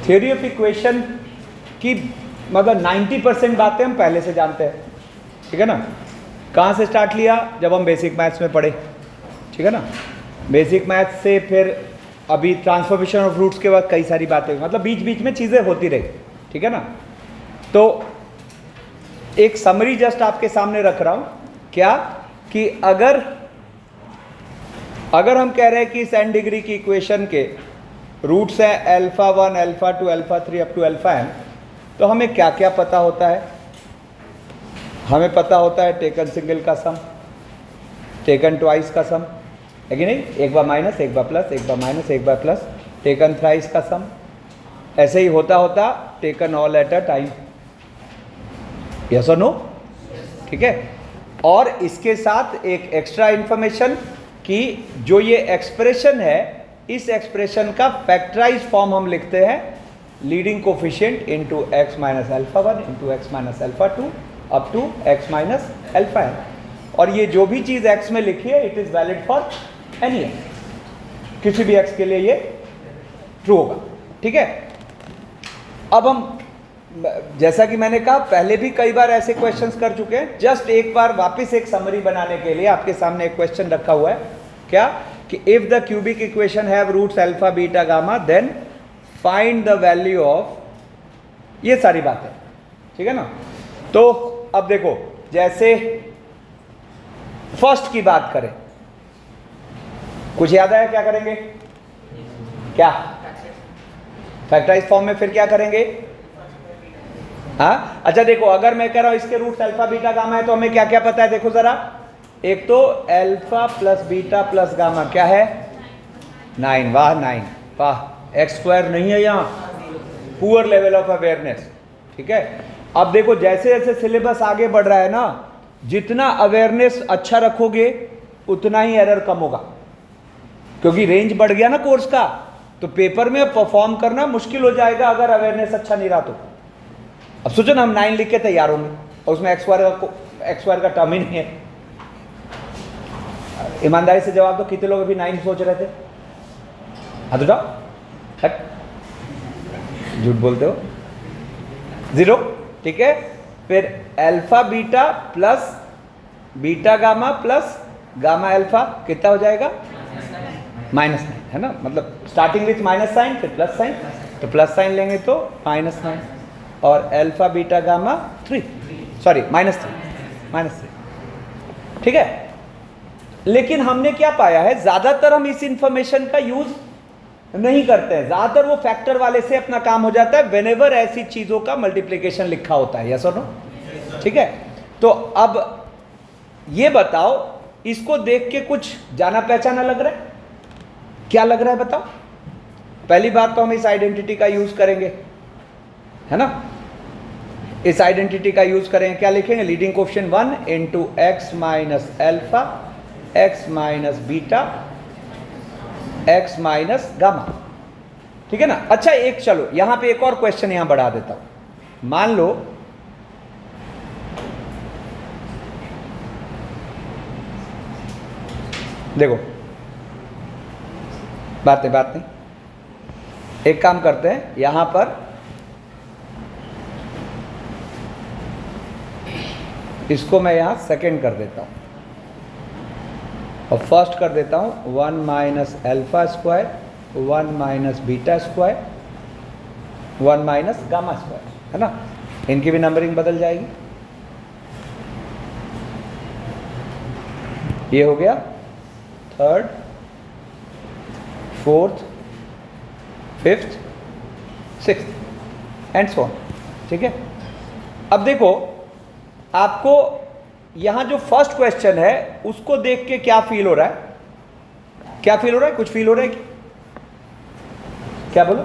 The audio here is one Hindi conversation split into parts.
थ्योरी ऑफ इक्वेशन की मतलब 90% बातें हम पहले से जानते हैं, ठीक है ना। कहाँ से स्टार्ट लिया? जब हम बेसिक मैथ्स में पढ़े, ठीक है ना। बेसिक मैथ्स से फिर अभी ट्रांसफॉर्मेशन ऑफ रूट्स के बाद कई सारी बातें, मतलब बीच बीच में चीज़ें होती रही, ठीक है ना। तो एक समरी जस्ट आपके सामने रख रहा हूँ, क्या कि अगर हम कह रहे हैं कि इस n डिग्री की इक्वेशन के रूट्स हैं α1, α2, α3 अप टू αn, तो हमें क्या क्या पता होता है? हमें पता होता है टेकन सिंगल का सम, टेकन ट्वाइस का सम, है कि नहीं? एक बार माइनस, एक बार प्लस, एक बार माइनस, एक बार प्लस, टेकन थ्राइस का सम, ऐसे ही होता होता taken all at a time. Yes और नो? ठीक है। और इसके साथ एक एक्स्ट्रा इंफॉर्मेशन कि जो ये एक्सप्रेशन है, इस एक्सप्रेशन का फैक्टराइज फॉर्म हम लिखते हैं leading coefficient into x minus α1 into x minus α2 up to x minus αn। और ये जो भी चीज़ x में लिखी है it is valid for any x, किसी भी x के लिए ये ट्रू होगा, ठीक है। अब हम, जैसा कि मैंने कहा पहले भी कई बार ऐसे क्वेश्चंस कर चुके हैं, जस्ट एक बार वापस एक समरी बनाने के लिए आपके सामने एक क्वेश्चन रखा हुआ है, क्या कि if the cubic equation have roots alpha beta gamma then find the value of, ये सारी बातें, ठीक है ना। तो अब देखो, जैसे फर्स्ट की बात करें, कुछ याद आया क्या करेंगे? क्या फैक्टराइज फॉर्म में फिर क्या करेंगे? हाँ, अच्छा देखो, अगर मैं कह रहा हूं इसके रूट्स अल्फा बीटा गामा है तो हमें क्या क्या पता है? देखो जरा, एक तो alpha plus beta plus gamma क्या है? 9। वाह 9, वाह। एक्स स्क्वायर नहीं है यहाँ, पुअर लेवल ऑफ अवेयरनेस, ठीक है। अब देखो, जैसे जैसे सिलेबस आगे बढ़ रहा है ना, जितना अवेयरनेस अच्छा रखोगे उतना ही एरर कम होगा, क्योंकि रेंज बढ़ गया ना कोर्स का, तो पेपर में परफॉर्म करना मुश्किल हो जाएगा अगर अवेयरनेस अच्छा नहीं रहा तो। अब सोचो ना, हम 9 लिख के तैयार होंगे और उसमें एक्स स्क्वायर का टर्म ही नहीं है। ईमानदारी से जवाब दो, कितने लोग अभी 9 सोच रहे थे? हाँ तो जाओ, झूठ बोलते हो। 0, ठीक है। फिर alpha beta plus beta gamma plus gamma alpha कितना हो जाएगा? -9, है ना। मतलब स्टार्टिंग विथ माइनस साइन फिर प्लस साइन, तो प्लस साइन लेंगे तो -9 और अल्फा बीटा गामा 3, सॉरी -3, ठीक है। लेकिन हमने क्या पाया है, ज्यादातर हम इस इंफॉर्मेशन का यूज नहीं करते हैं, ज्यादातर वो फैक्टर वाले से अपना काम हो जाता है व्हेनेवर ऐसी चीजों का मल्टीप्लिकेशन लिखा होता है। यस और नो? ठीक है। तो अब ये बताओ, इसको देख के कुछ जाना पहचाना लग रहा है? क्या लग रहा है बताओ? पहली बात तो हम इस आइडेंटिटी का यूज करेंगे, है ना। इस आइडेंटिटी का यूज करेंगे, क्या लिखेंगे? Leading coefficient 1 into x minus alpha x minus beta x minus gamma, ठीक है ना। अच्छा, एक चलो यहां पे एक और क्वेश्चन यहां बढ़ा देता हूं। मान लो देखो, बात नहीं, एक काम करते हैं, यहां पर इसको मैं यहां सेकंड कर देता हूं और फर्स्ट कर देता हूं 1 minus alpha square 1 minus beta square 1 minus gamma square, है ना। इनकी भी नंबरिंग बदल जाएगी। ये हो गया third, fourth, fifth, sixth and so on, ठीक है। अब देखो, आपको यहां जो फर्स्ट क्वेश्चन है उसको देख के क्या फील हो रहा है? क्या फील हो रहा है? कुछ फील हो रहा है कि क्या? बोलो।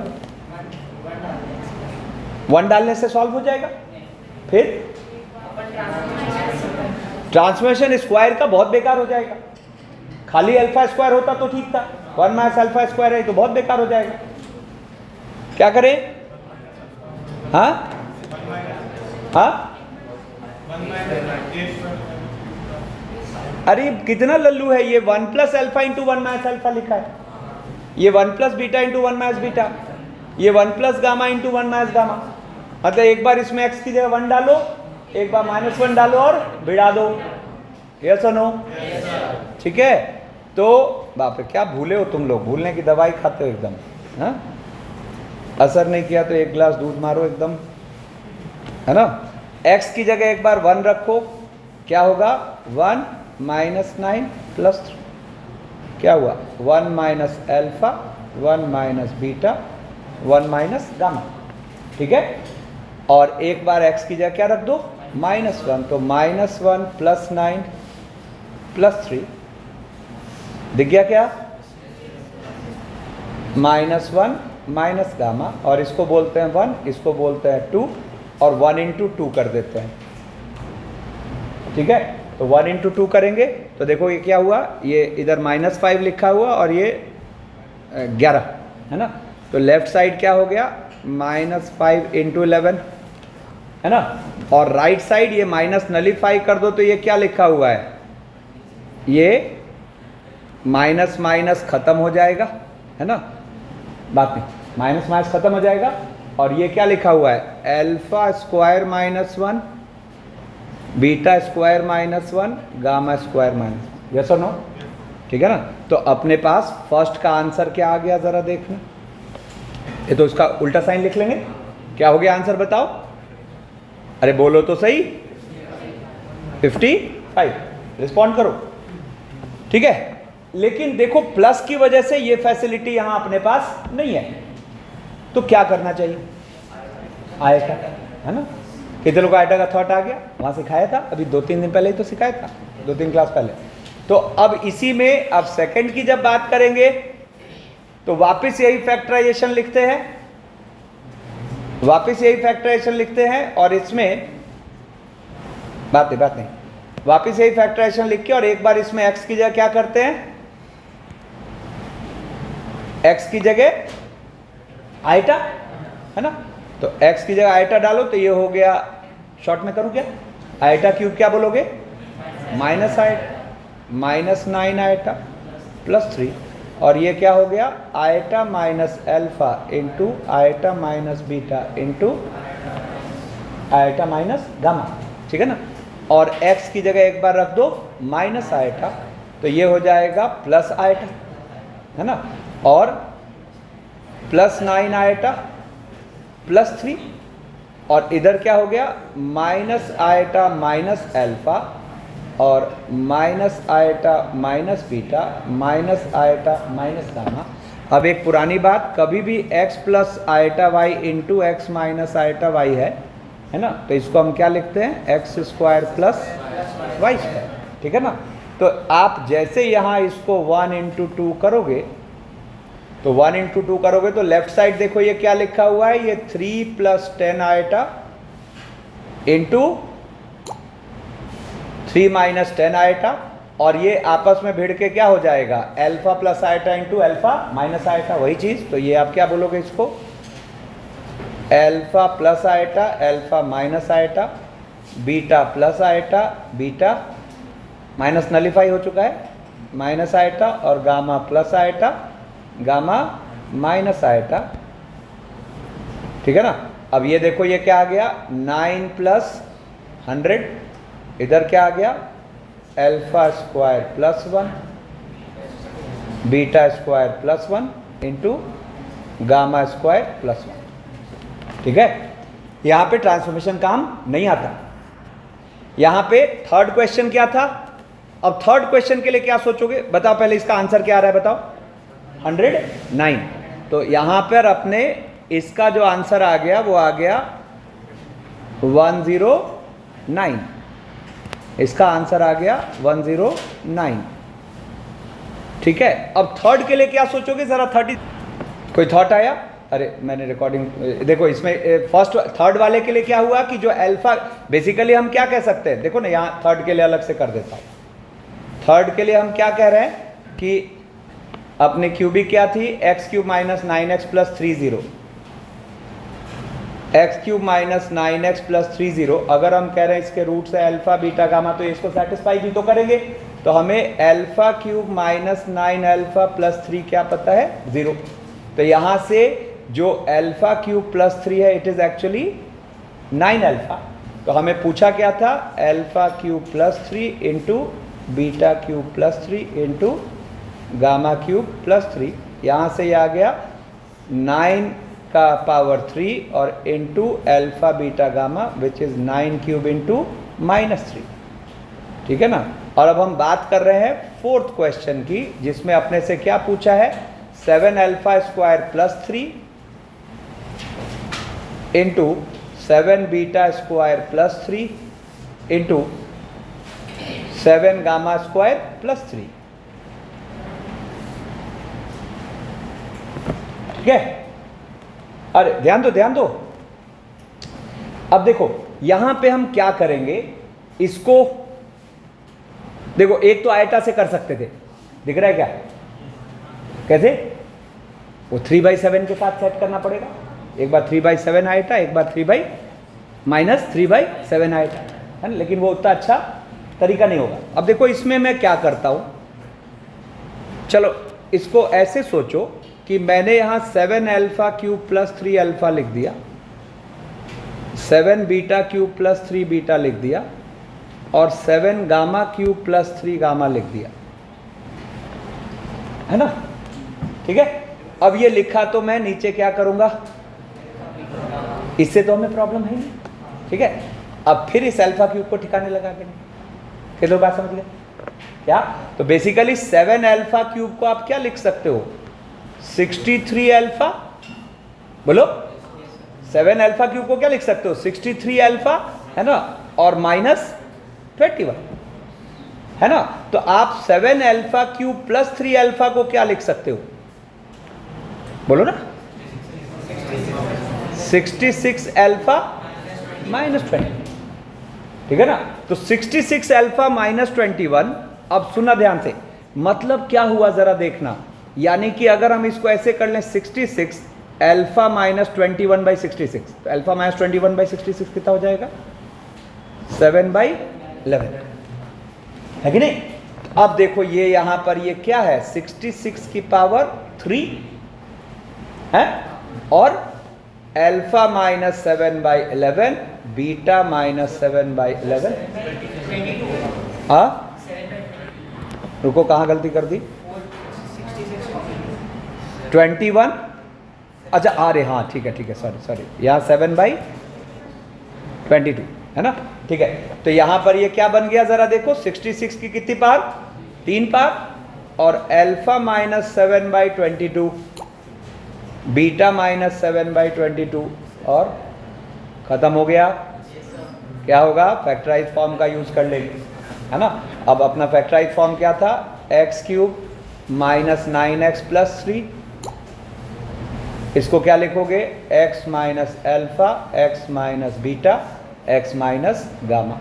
1 डालने से सॉल्व हो जाएगा? फिर ट्रांसफॉर्मेशन स्क्वायर का बहुत बेकार हो जाएगा। खाली अल्फा स्क्वायर होता तो ठीक था, 1 माइनस अल्फा स्क्वायर है तो बहुत बेकार हो जाएगा। क्या करें? हाँ हाँ, अरे कितना लल्लू है ये। 1 plus alpha into 1 minus alpha लिखा है, ये 1 plus beta into 1 minus beta, ये 1 plus gamma into 1 minus gamma, मतलब एक बार इसमें x की जगह 1 डालो, एक बार -1 डालो और भिड़ा दो। यस और नो? ठीक है। तो बाप रे क्या भूले हो तुम लोग, भूलने की दवाई खाते हो एकदम। हाँ, असर नहीं किया तो एक गिलास दूध मारो एकदम, है ना। x की जगह एक बार 1 रखो, क्या होगा? 1 माइनस 9 प्लस 3, क्या हुआ? 1 minus alpha, 1 minus beta, 1 minus gamma. ठीक है। और एक बार x की जगह क्या रख दो? -1, तो -1 प्लस 9 प्लस 3, दिख गया क्या? -1 माइनस गामा, और इसको बोलते हैं 1, इसको बोलते हैं 2, और 1 इंटू 2 कर देते हैं। ठीक है, तो 1 इंटू 2 करेंगे तो देखो ये क्या हुआ, ये इधर -5 लिखा हुआ और ये 11, है ना। तो लेफ्ट साइड क्या हो गया? -5 इंटू 11, है ना। और राइट साइड ये माइनस नलीफाई कर दो तो ये क्या लिखा हुआ है? ये माइनस माइनस खत्म हो जाएगा, है ना, बात नहीं, माइनस माइनस खत्म हो जाएगा। और ये क्या लिखा हुआ है? Alpha square -1, beta square -1, gamma square -1। Yes और नो? ठीक है ना। तो अपने पास फर्स्ट का आंसर क्या आ गया, जरा देखना। ये तो उसका उल्टा साइन लिख लेंगे। क्या हो गया आंसर बताओ? अरे बोलो तो सही, 55। रिस्पॉन्ड करो। ठीक है, लेकिन देखो प्लस की वजह से ये फैसिलिटी यहां अपने पास नहीं है, तो क्या करना चाहिए? आयटा, है ना। कितने लोग आयटा का थॉट आ गया? वहां सिखाया था अभी 2-3 दिन पहले ही तो सिखाया था, 2-3 क्लास पहले। तो अब इसी में अब सेकंड की जब बात करेंगे तो वापस यही फैक्टराइजेशन लिखते हैं, वापस यही फैक्टराइजेशन लिखते हैं, और इसमें बात नहीं, वापस यही फैक्टराइजेशन लिख के और एक बार इसमें x की जगह क्या करते हैं? x की जगह आयटा, है ना। तो x की जगह आयटा डालो तो ये हो गया, शॉर्ट में करूं क्या? आयटा क्यूब क्या बोलोगे? माइनस आयटा, -9 आयटा प्लस 3, और ये क्या हो गया? Eta minus alpha into eta minus beta into eta minus gamma. ठीक है ना। और x की जगह एक बार रख दो माइनस आयटा, तो ये हो जाएगा प्लस आयटा, है ना। और +9 आयटा प्लस 3, और इधर क्या हो गया? माइनस आयटा माइनस अल्फा, और minus iota minus beta minus iota minus gamma. अब एक पुरानी बात, कभी भी x plus iota y into x minus iota y है ना, तो इसको हम क्या लिखते हैं? X square plus y square. ठीक है ना। तो आप जैसे यहाँ इसको 1 इंटू 2 करोगे, तो 1 इंटू 2 करोगे तो लेफ्ट साइड देखो ये क्या लिखा हुआ है? ये 3 + 10 आयटा इंटू 3 - 10 आयटा, और ये आपस में भिड़ के क्या हो जाएगा? Alpha plus eta into alpha minus eta, वही चीज़। तो ये आप क्या बोलोगे इसको? Alpha plus eta alpha minus eta, beta plus eta beta, minus nullify हो चुका है, माइनस आयटा, और gamma plus eta gamma minus eta. ठीक है ना। अब ये देखो ये क्या आ गया? 9 + 100, इधर क्या आ गया? Alpha square plus 1 beta square plus 1 into gamma square plus 1। ठीक है। यहाँ पे ट्रांसफॉर्मेशन काम नहीं आता। यहाँ पे थर्ड क्वेश्चन क्या था? अब थर्ड क्वेश्चन के लिए क्या सोचोगे बताओ? पहले इसका आंसर क्या आ रहा है बताओ? 109। तो यहाँ पर अपने इसका जो आंसर आ गया वो आ गया 109। इसका आंसर आ गया 109। ठीक है। अब थर्ड के लिए क्या सोचोगे जरा? 30 कोई थॉट आया? अरे मैंने रिकॉर्डिंग देखो, इसमें फर्स्ट थर्ड वाले के लिए क्या हुआ कि जो अल्फा, बेसिकली हम क्या कह सकते हैं? देखो ना, यहाँ थर्ड के लिए अलग से कर देता हूँ। थर्ड के लिए हम क्या कह रहे हैं कि अपने क्यूबिक क्या थी? x³ - 9x + 30, x³ - 9x + 30। अगर हम कह रहे हैं इसके रूट से अल्फा बीटा गामा, तो इसको सेटिस्फाई भी तो करेंगे। तो हमें α³ - 9α + 3 क्या पता है? 0। तो यहाँ से जो अल्फा क्यूब प्लस 3 है इट इज एक्चुअली 9 अल्फा। तो हमें पूछा क्या था, alpha cube plus 3 into beta cube plus 3 into gamma cube plus 3। यहाँ से ये आ गया 9 का पावर 3 और into alpha beta gamma which is 9 cube into -3। ठीक है ना। और अब हम बात कर रहे हैं फोर्थ क्वेश्चन की, जिसमें अपने से क्या पूछा है, 7 alpha square plus 3 into 7 beta square plus 3 into 7 gamma square plus 3। ठीक है। अरे ध्यान दो ध्यान दो। अब देखो यहां पे हम क्या करेंगे, इसको देखो एक तो आयटा से कर सकते थे, दिख रहा है क्या, कैसे, वो 3/7 के साथ सेट करना पड़ेगा। एक बार 3/7 आयटा, एक बार 3/7 आयटा, है ना। लेकिन वो उतना अच्छा तरीका नहीं होगा। अब देखो इसमें मैं क्या करता हूं, चलो इसको ऐसे सोचो कि मैंने यहां 7 अल्फा क्यूब प्लस 3 अल्फा लिख दिया, 7 बीटा क्यूब प्लस 3 बीटा लिख दिया और 7 गामा क्यूब प्लस 3 गामा लिख दिया, है ना। ठीक है। अब ये लिखा तो मैं नीचे क्या करूंगा, इससे तो हमें प्रॉब्लम है नहीं। ठीक है। अब फिर इस अल्फा क्यूब को ठिकाने लगा के, कितनी बात समझ गए क्या। तो बेसिकली 7 अल्फा क्यूब को आप क्या लिख सकते हो, 63 अल्फा, बोलो 7 अल्फा क्यूब को क्या लिख सकते हो, 63 अल्फा, है ना, और -21, है ना। तो आप 7 अल्फा क्यूब प्लस 3 अल्फा को क्या लिख सकते हो, बोलो ना, 66 अल्फा -20। ठीक है ना। तो 66 अल्फा -21। अब सुना ध्यान से, मतलब क्या हुआ जरा देखना, यानी कि अगर हम इसको ऐसे कर लें 66 अल्फा -21/66, तो अल्फा -21/66 कितना हो जाएगा, 7/11, है कि नहीं। अब देखो ये यहां पर ये क्या है, 66 की पावर 3 है और अल्फा -7/11 बीटा -7/11। हाँ रुको, कहाँ गलती कर दी, 21, अच्छा अरे हाँ ठीक है सॉरी यहाँ 7/22, है ना। ठीक है। तो यहाँ पर ये क्या बन गया जरा देखो, 66 की कितनी पार, 3 पार, और अल्फा -7/22 बीटा -7/22 और खत्म हो गया। क्या होगा, फैक्टराइज फॉर्म का यूज कर लेंगे, है ना। अब अपना फैक्टराइज फॉर्म क्या था, x³ -9x + 3, इसको क्या लिखोगे, x minus alpha, x minus beta, x minus gamma.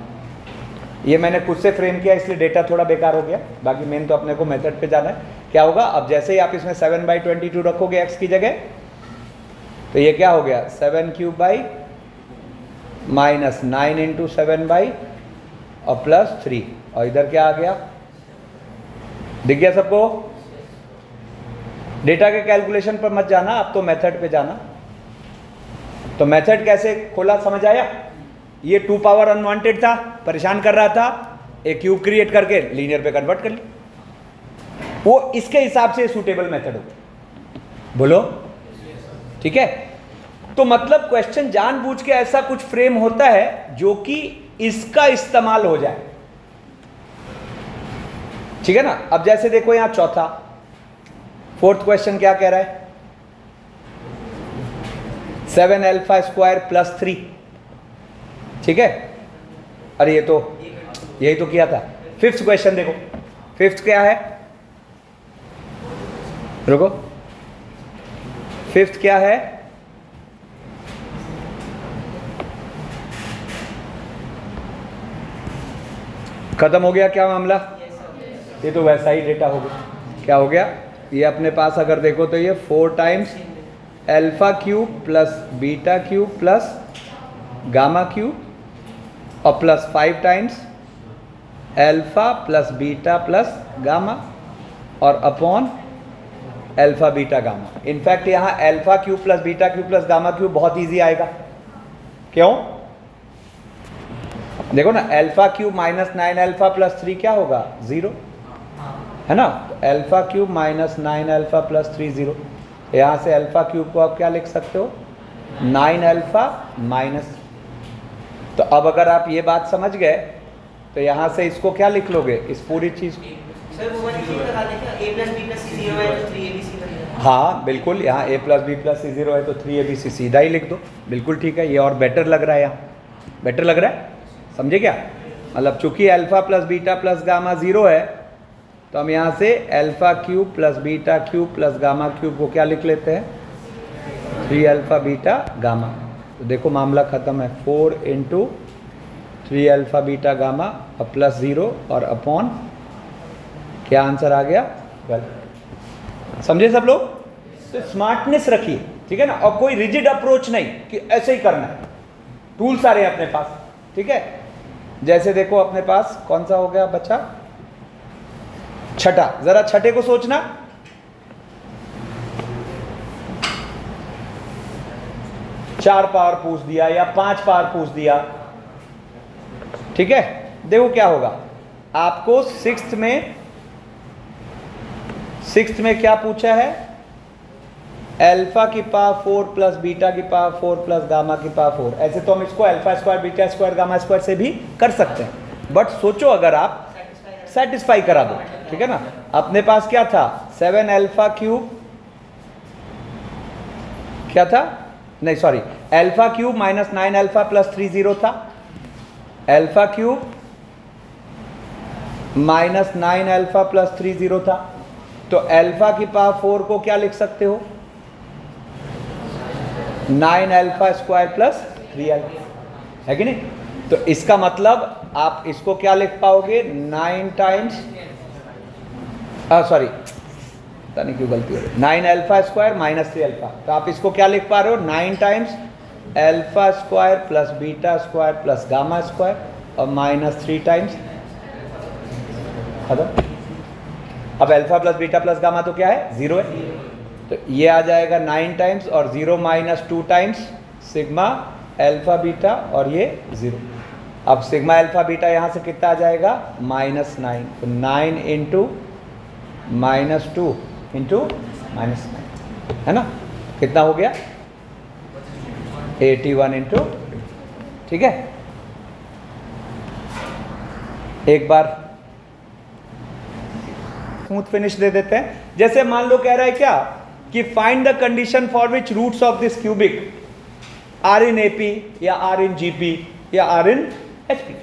ये मैंने खुद से फ्रेम किया इसलिए डेटा थोड़ा बेकार हो गया, बाकी मेन तो अपने को मेथड पे जाना है। क्या होगा, अब जैसे ही आप इसमें 7/22 रखोगे x की जगह, तो ये क्या हो गया, 7³ -9 × 7 और +3, और इधर क्या आ गया, दिख गया सबको। डेटा के कैलकुलेशन पर मत जाना, आप तो मेथड पे जाना। तो मेथड कैसे खोला समझ आया। ये 2 पावर अनवांटेड था, परेशान कर रहा था, एक क्यूब क्रिएट करके लीनियर पे कन्वर्ट कर ली, वो इसके हिसाब से सूटेबल मेथड हो, बोलो ठीक है। तो मतलब क्वेश्चन जानबूझ के ऐसा कुछ फ्रेम होता है जो कि इसका इस्तेमाल हो जाए, ठीक है ना। अब जैसे देखो यहां चौथा, फोर्थ क्वेश्चन क्या कह रहा है, 7 अल्फा स्क्वायर + 3, ठीक है। अरे ये तो यही तो किया था। फिफ्थ क्वेश्चन देखो, फिफ्थ क्या है, रुको, फिफ्थ क्या है, खत्म हो गया क्या मामला, ये तो वैसा ही डेटा हो गया। क्या हो गया, ये अपने पास अगर देखो तो ये 4 times alpha cube plus beta cube plus gamma cube और plus 5 times alpha plus beta plus gamma और upon alpha beta gamma. In fact यहाँ alpha cube plus beta cube plus gamma cube बहुत इजी आएगा। क्यों? देखो ना, alpha cube minus 9 alpha plus 3 क्या होगा? 0, है ना? Alpha cube minus 9 alpha plus 3 0। यहाँ से अल्फा क्यूब को आप क्या लिख सकते हो? 9 अल्फा माइनस। तो अब अगर आप ये बात समझ गए तो यहाँ से इसको क्या लिख लोगे, इस पूरी चीज को? हाँ बिल्कुल, यहाँ a प्लस बी प्लस सी 0 है तो 3abc सीधा ही लिख दो। बिल्कुल ठीक है, ये और बेटर लग रहा है, यहाँ बेटर लग रहा है। समझे क्या? मतलब चूंकि alpha plus beta plus gamma 0 है तो हम यहाँ से alpha cube plus beta cube plus gamma cube को क्या लिख लेते हैं? 3 अल्फा बीटा गामा। तो देखो मामला खत्म है। 4 इंटू 3 अल्फा बीटा गामा और प्लस 0 और अपॉन, क्या आंसर आ गया? 12। समझे सब लोग? तो स्मार्टनेस रखिए, ठीक है ना, और कोई रिजिड अप्रोच नहीं कि ऐसे ही करना है। टूल सारे अपने पास, ठीक है। जैसे देखो अपने पास कौन सा हो गया बच्चा? छठा। जरा छठे को सोचना। चार पावर पूछ दिया या 5 पावर पूछ दिया, ठीक है। देखो क्या होगा आपको। सिक्स्थ में क्या पूछा है? अल्फा की पावर 4 प्लस बीटा की पावर 4 प्लस गामा की पावर 4। ऐसे तो हम इसको alpha square beta square gamma square से भी कर सकते हैं, बट सोचो अगर आप सेटिस्फाई करा दो, ठीक है ना। अपने पास क्या था? 7 अल्फा क्यूब, क्या था? नहीं sorry, alpha cube minus 9 alpha plus 3 0 था। Alpha cube minus 9 alpha plus 3 0 था। तो अल्फा की पावर 4 को क्या लिख सकते हो? 9 अल्फा स्क्वायर प्लस 3 अल्फा, है कि नहीं? तो इसका मतलब आप इसको क्या लिख पाओगे? 9 टाइम्स, सॉरी पता नहीं क्यों गलती हो रही, 9 अल्फा स्क्वायर माइनस 3 अल्फा। तो आप इसको क्या लिख पा रहे हो? 9 times alpha square plus beta square plus gamma square और माइनस 3 टाइम्स खत्म। अब alpha plus beta plus gamma तो क्या है? 0 है। तो ये आ जाएगा 9 टाइम्स और 0 minus 2 times sigma alpha beta और ये 0। अब सिग्मा अल्फा बीटा यहाँ से कितना आ जाएगा? -9। तो 9 इंटू -2 इंटू -9, है ना। कितना हो गया? 81 इंटू, ठीक है। एक बार स्मूथ फिनिश दे देते हैं। जैसे मान लो कह रहा है क्या कि find the condition for which roots of this cubic are in AP या आर इन जीपी या आर इन एचपी,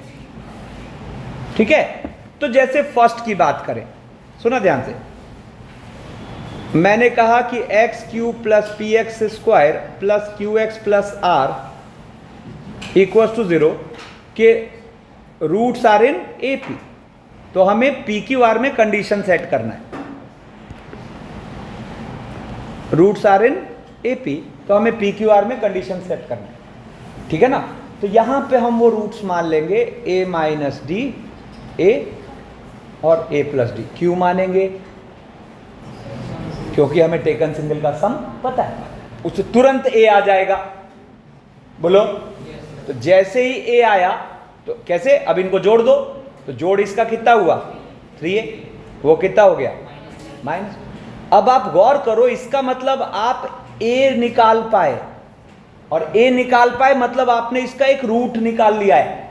ठीक है। तो जैसे फर्स्ट की बात करें, सुना ध्यान से। मैंने कहा कि x cube plus p x square plus q x plus r equal to 0 के roots are in A P. तो हमें पी क्यू आर में कंडीशन सेट करना है। Roots are in A P, तो हमें पी क्यू आर में कंडीशन सेट करना है, ठीक है ना। तो यहां पे हम वो रूट्स मान लेंगे a माइनस डी ए और a प्लस डी। क्यों मानेंगे? क्योंकि हमें टेकन सिंगल का सम पता है, उससे तुरंत a आ जाएगा। बोलो। तो जैसे ही a आया तो कैसे? अब इनको जोड़ दो, तो जोड़ इसका कितना हुआ? 3a, वो कितना हो गया? माइनस। अब आप गौर करो, इसका मतलब आप a निकाल पाए, और a निकाल पाए मतलब आपने इसका एक रूट निकाल लिया है।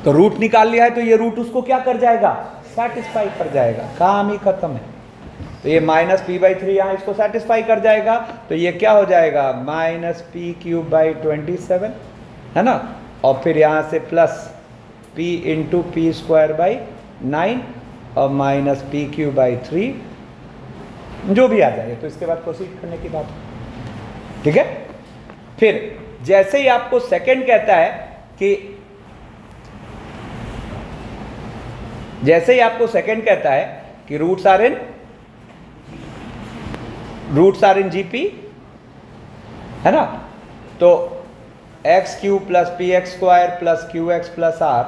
तो रूट निकाल लिया है तो ये रूट उसको क्या कर जाएगा? सेटिस्फाई कर जाएगा। काम ही खत्म है। तो ये -p/3 यहाँ इसको सेटिस्फाई कर जाएगा। तो ये क्या हो जाएगा? -p³/27, है ना। और फिर यहाँ से प्लस p इंटू p²/9 और -p³/3 जो भी आ जाए। तो इसके बाद प्रोसीड करने की बात, ठीक है। फिर जैसे ही आपको सेकंड कहता है कि रूट्स आर इन जीपी, है ना। तो x³ plus px² plus qx plus r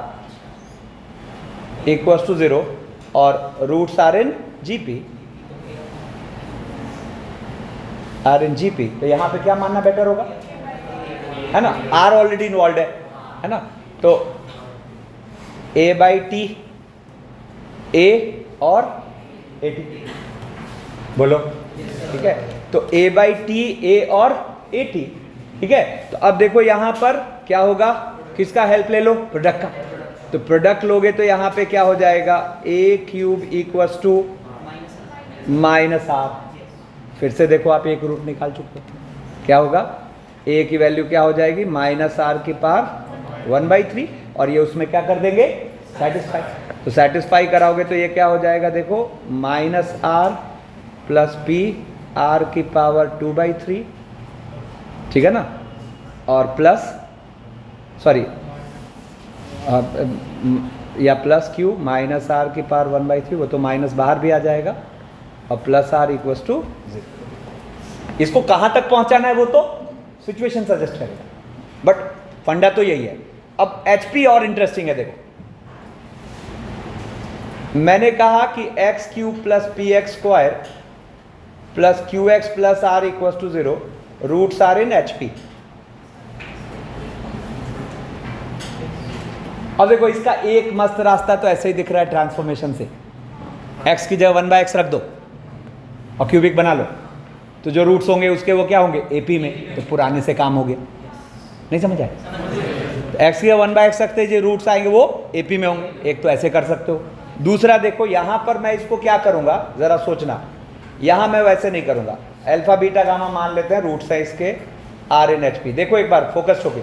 equal to 0 और roots are in GP. Are in G P, तो यहाँ पे क्या मानना बेटर होगा, है ना, आर ऑलरेडी इन्वॉल्व है ना, तो ए बाई टी, ए और ए टी, बोलो, ठीक है, तो ए बाई टी, ए और ए टी, ठीक है। तो अब देखो यहाँ पर क्या होगा, किसका हेल्प ले लो, प्रोडक्ट का, तो प्रोडक्ट लोगे तो यहाँ पे क्या हो जाएगा, a cube equals to minus r, फिर से देखो आप एक रूट निकाल चुके हो, क्या होगा, ए की वैल्यू क्या हो जाएगी, माइनस आर की पावर 1/3, और ये उसमें क्या कर देंगे, सेटिस्फाई, तो सेटिस्फाई कराओगे तो ये क्या हो जाएगा, देखो minus r plus p r की पावर 2/3, ठीक है ना, और प्लस सॉरी या प्लस क्यू माइनस आर की पावर 1/3, वो तो माइनस बाहर भी आ जाएगा, और प्लस आर इक्वल्स टू 0। इसको कहां तक पहुंचाना है वो तो सिचुएशन सजेस्ट करेगा, बट फंडा तो यही है। अब एचपी और इंटरेस्टिंग है, देखो मैंने कहा कि x cube plus p x square plus q x plus r equals to 0, roots are in HP. अब देखो इसका एक मस्त रास्ता तो ऐसे ही दिख रहा है ट्रांसफॉर्मेशन से, x की जगह 1/x रख दो और क्यूबिक बना लो, तो जो रूट्स होंगे उसके वो क्या होंगे, एपी में, तो पुराने से काम हो गया, नहीं समझ आए, तो x की जगह 1/x रखते जो रूट्स आएंगे वो एपी में होंगे, एक तो ऐसे कर सकते हो। दूसरा देखो यहाँ पर मैं इसको क्या करूँगा, ज़रा सोचना, यहाँ मैं वैसे नहीं करूँगा, अल्फा बीटा गामा मान लेते हैं रूट्स है इसके आर इन एच पी। देखो एक बार फोकस होके,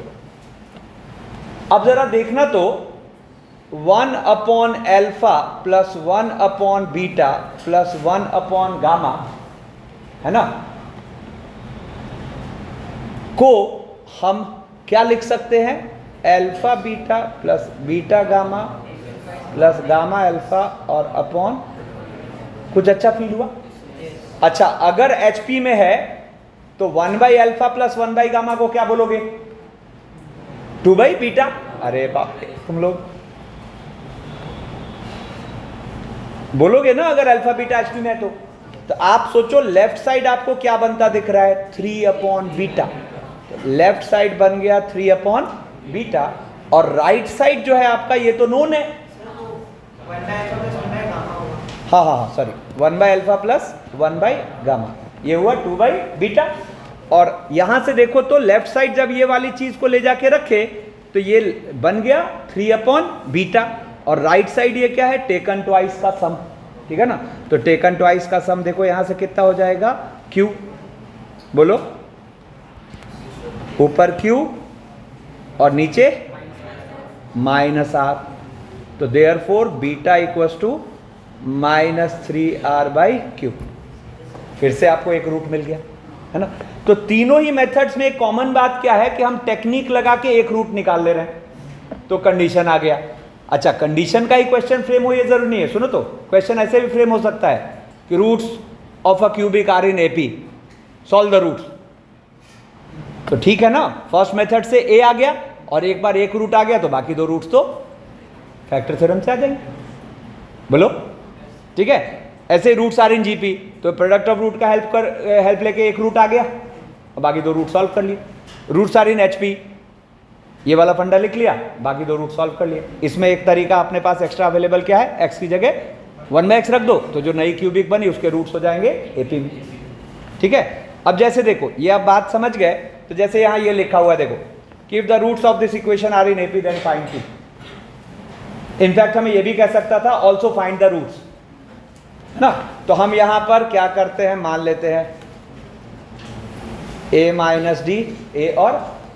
अब ज़रा देखना तो 1 alpha plus 1 beta plus 1 gamma, है ना, को हम क्या लिख सकते हैं, alpha beta plus beta gamma plus gamma alpha और अपॉन, कुछ अच्छा फील हुआ, अच्छा अगर एचपी में है तो 1/अल्फा प्लस 1/गामा को क्या बोलोगे, 2/बीटा। अरे बाप रे, तुम लोग बोलोगे ना अगर अल्फा बीटा एचपी में है तो आप सोचो लेफ्ट साइड आपको क्या बनता दिख रहा है, 3/बीटा, लेफ्ट साइड बन गया 3/बीटा, और राइट साइड जो है आपका ये तो नोन है, हाँ सॉरी 1/अल्फा प्लस 1/गामा, ये हुआ 2/बीटा। और यहां से देखो तो लेफ्ट साइड जब ये वाली चीज को ले जाके रखे तो ये बन गया 3/बीटा, और राइट साइड ये क्या है, टेकन ट्वाइस का सम, ठीक है ना, तो टेकन ट्वाइस का सम देखो यहां से कितना हो जाएगा, क्यू, बोलो ऊपर क्यू और नीचे माइनस आर, तो देयरफॉर बीटा इक्वल्स टू -3r/क्यू। फिर से आपको एक रूट मिल गया, है ना। तो तीनों ही मेथड्स में एक कॉमन बात क्या है कि हम टेक्निक लगा के एक रूट निकाल ले रहे हैं, तो कंडीशन आ गया। अच्छा, कंडीशन का ही क्वेश्चन फ्रेम हो ये जरूरी नहीं है, सुनो तो क्वेश्चन ऐसे भी फ्रेम हो सकता है कि roots of a cubic are in AP, solve the roots, तो ठीक है ना, फर्स्ट मेथड से ए आ गया और एक बार एक रूट आ गया तो बाकी दो रूट्स तो फैक्टर थ्योरम से आ जाएंगे, बोलो ठीक है। ऐसे रूट्स आर इन जीपी, तो प्रोडक्ट ऑफ रूट का हेल्प लेके एक रूट आ गया और बाकी दो रूट सॉल्व कर लिए। रूट्स आर इन एचपी, ये वाला फंडा लिख लिया, बाकी दो रूट सॉल्व कर लिए। इसमें एक तरीका अपने पास एक्स्ट्रा अवेलेबल क्या है, एक्स की जगह 1/x रख दो, तो जो नई क्यूबिक बनी उसके रूट्स हो जाएंगे एपी में, ठीक है। अब जैसे देखो ये आप बात समझ गए, तो जैसे यहाँ ये लिखा हुआ है देखो कि if the roots of this equation are in AP then find p. In fact हमें ये भी कह सकता था ऑल्सो फाइंड द रूट्स, है ना। तो हम यहाँ पर क्या करते हैं, मान लेते हैं a माइनस डी, ए और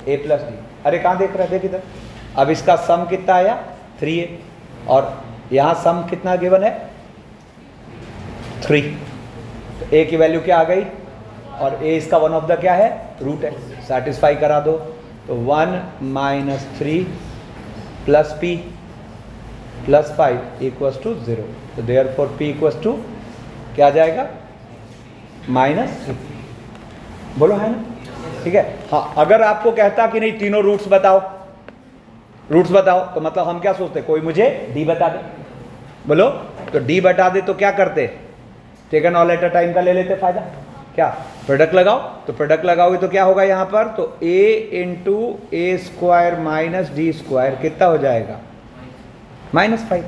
a प्लस डी। अरे कहाँ देख रहे हैं, देख इधर। अब इसका सम कितना आया 3a, और यहाँ सम कितना गिवन है 3, तो a की वैल्यू क्या आ गई, और a इसका वन ऑफ द क्या है, रूट है, सेटिस्फाई करा दो, तो 1 - 3 plus p plus 5 equals to 0, तो देयरफॉर p इक्वल्स टू क्या आ जाएगा -3, बोलो है ना, ठीक है। हाँ, अगर आपको कहता कि नहीं तीनों रूट्स बताओ तो मतलब हम क्या सोचते, कोई मुझे d बता दे, बोलो, तो d बता दे तो क्या करते, taken all at a time का ले लेते फायदा, क्या प्रोडक्ट लगाओ, तो प्रोडक्ट लगाओगे तो क्या होगा यहाँ पर, तो a into A square minus d square कितना हो जाएगा, -5,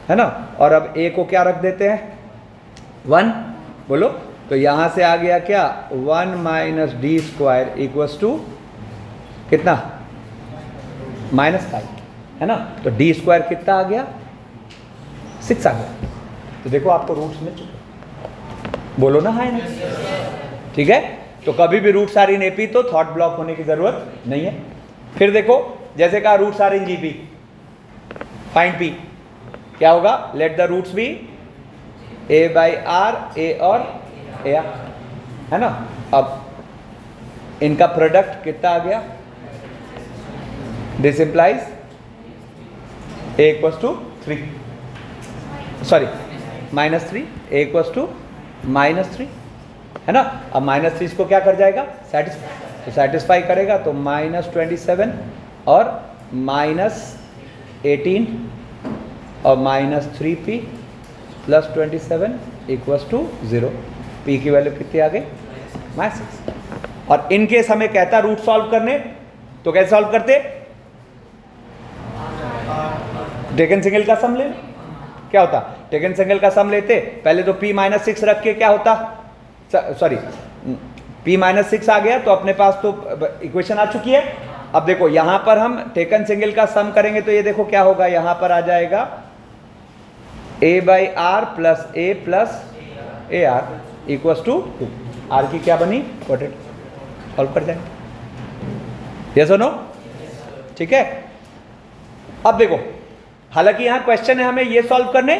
है ना। और अब a को क्या रख देते हैं, 1, बोलो, तो यहाँ से आ गया क्या, 1 minus d square equals to कितना, -5, है ना। तो डी स्क्वायर कितना आ गया, 6 आ गया। तो देखो आपको रूट्स मिल चुके, बोलो ना, है ना, ठीक है। तो कभी भी रूट्स आर इन एपी तो थॉट ब्लॉक होने की जरूरत नहीं है। फिर देखो जैसे कहा roots are in GP, find p, क्या होगा, let the roots be a by r, a और ए आर, है ना। अब इनका प्रोडक्ट कितना आ गया, this implies a equals to 3, sorry -3, a equals to -3, है ना। अब -3 इसको क्या कर जाएगा, सेटिस्फाई, तो सेटिस्फाई करेगा तो -27 और -18 और -3p plus 27 equals to 0, p की वैल्यू कितनी आ गई, -6। और इन केस हमें कहता रूट सॉल्व करने, तो कैसे सॉल्व करते, टेकन सिंगल का सम ले, क्या होता, टेकन सिंगल का सम लेते, पहले तो p -6 रख के क्या होता, सॉरी p -6 आ गया तो अपने पास तो इक्वेशन आ चुकी है। अब देखो यहां पर हम टेकन सिंगल का सम करेंगे तो ये देखो क्या होगा, यहां पर आ जाएगा a by r plus a r equals to 2, आर की क्या बनी, क्वाड्रेट, सॉल्व कर जाएंगे, यस और नो, ठीक है। अब देखो हालांकि यहां क्वेश्चन है हमें ये सॉल्व करने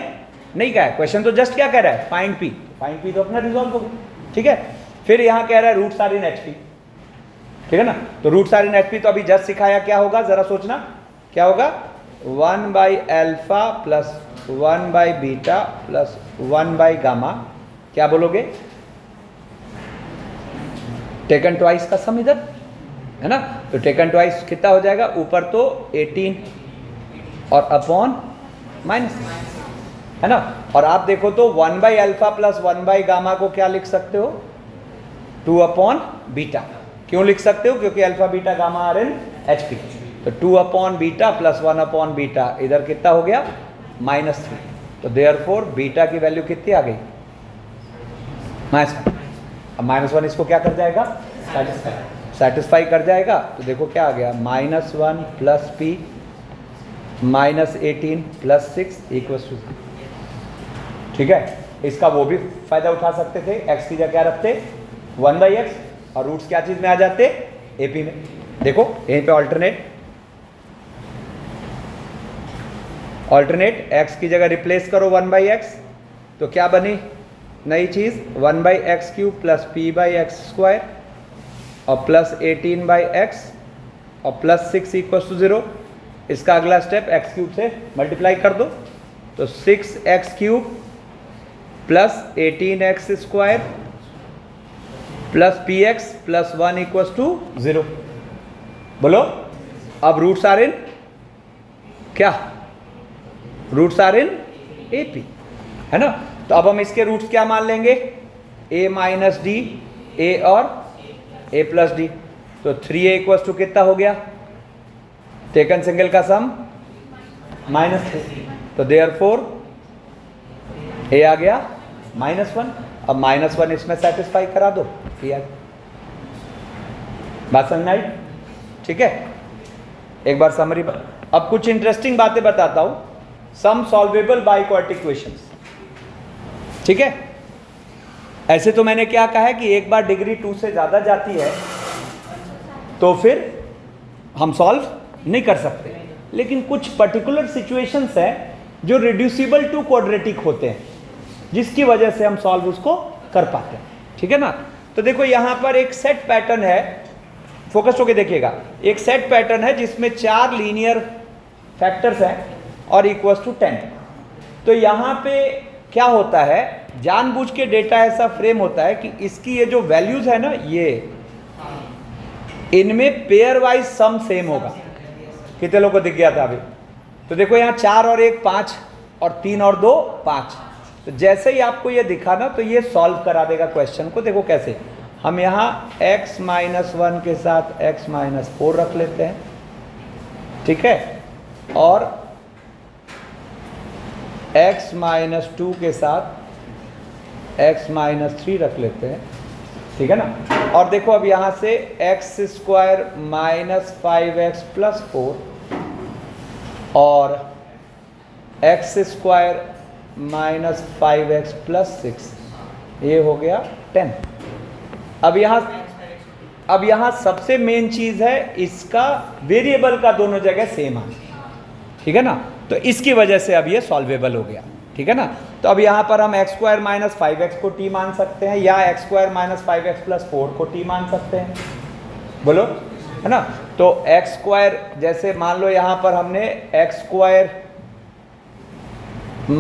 नहीं कहा है, क्वेश्चन तो जस्ट क्या कह रहा है, फाइंड पी, फाइंड पी तो अपना रिजॉल्व होगा, ठीक है। फिर यहां कह रहा है रूट्स आर इन एचपी, ठीक है ना। तो रूट्स आर इन एचपी तो अभी जस्ट सिखाया, क्या होगा जरा सोचना, क्या होगा, 1 by alpha plus 1 by beta plus 1 by gamma, क्या बोलोगे, टेकन ट्वाइस का सम इधर, है ना। तो टेकन ट्वाइस कितना हो जाएगा, ऊपर तो 18 और अपॉन माइनस, है ना। और आप देखो तो 1 by alpha plus 1 by gamma को क्या लिख सकते हो, 2 अपॉन बीटा, क्यों लिख सकते हो, क्योंकि alpha beta gamma are in HP, तो 2 upon beta plus 1 upon beta, इधर कितना हो गया, -3, तो देयरफॉर बीटा की वैल्यू कितनी आ गई, -1। अब -1 इसको क्या कर जाएगा, सेटिस्फाई कर जाएगा, तो देखो क्या आ गया, -1 plus p -18 plus 6 equals to, ठीक है। इसका वो भी फायदा उठा सकते थे, x की जगह क्या रखते 1/x, और रूट्स क्या चीज में आ जाते, एपी में। देखो यहीं पे ऑल्टरनेट x की जगह रिप्लेस करो 1/x, तो क्या बनी नई चीज, 1/x³ प्लस p/x² और प्लस 18/x और प्लस 6 इक्वल्स टू 0। इसका अगला स्टेप x³ से मल्टीप्लाई कर दो, तो 6x³ plus 18x² plus px plus 1 equals to 0, बोलो। अब रूट्स आर इन क्या, रूट्स आर इन एपी, है ना। तो अब हम इसके रूट्स क्या मान लेंगे, a माइनस डी, a और a प्लस डी, तो 3a इक्वल्स टू कितना हो गया, टेकन सिंगल का सम -3, तो देयरफॉर a आ गया -1। अब -1 इसमें सेटिस्फाई करा दो, बात समझ आई, ठीक है। एक बार समरी, अब कुछ इंटरेस्टिंग बातें बताता हूं, सम सॉल्वेबल बाय क्वाड्रेटिक इक्वेशंस, ठीक है। ऐसे तो मैंने क्या कहा है कि एक बार डिग्री 2 से ज्यादा जाती है तो फिर हम सॉल्व नहीं कर सकते, लेकिन कुछ पर्टिकुलर सिचुएशंस है जो रिड्यूसिबल टू क्वाड्रेटिक होते हैं, जिसकी वजह से हम सॉल्व उसको कर पाते हैं, ठीक है ना। तो देखो यहां पर एक सेट पैटर्न है, फोकस होके देखिएगा, एक सेट पैटर्न है जिसमें 4 लीनियर फैक्टर्स हैं और इक्वल्स टू 10। तो यहां पे क्या होता है, जानबूझ के डेटा ऐसा फ्रेम होता है कि इसकी ये जो वैल्यूज है ना, ये इनमें पेयर वाइज सम सेम होगा। कितने लोगों को दिख गया था अभी, तो देखो यहाँ 4 और 1 5 और 3 और 2 5, तो जैसे ही आपको ये दिखा ना तो ये सॉल्व करा देगा क्वेश्चन को। देखो कैसे, हम यहाँ x-1 के साथ x-4 रख लेते हैं, ठीक है, और x-2 के साथ x-3 रख लेते हैं, ठीक है ना। और देखो अब यहाँ से x² - 5x + 4 और x² - 5x + 6, ये हो गया 10। अब यहाँ सबसे मेन चीज़ है इसका वेरिएबल का दोनों जगह सेम आना, ठीक है ना। तो इसकी वजह से अब ये सॉल्वेबल हो गया, ठीक है ना। तो अब यहाँ पर हम x² - 5x को t मान सकते हैं या x² - 5x + 4 को t मान सकते हैं, बोलो, है ना। तो x², जैसे मान लो यहाँ पर हमने x² -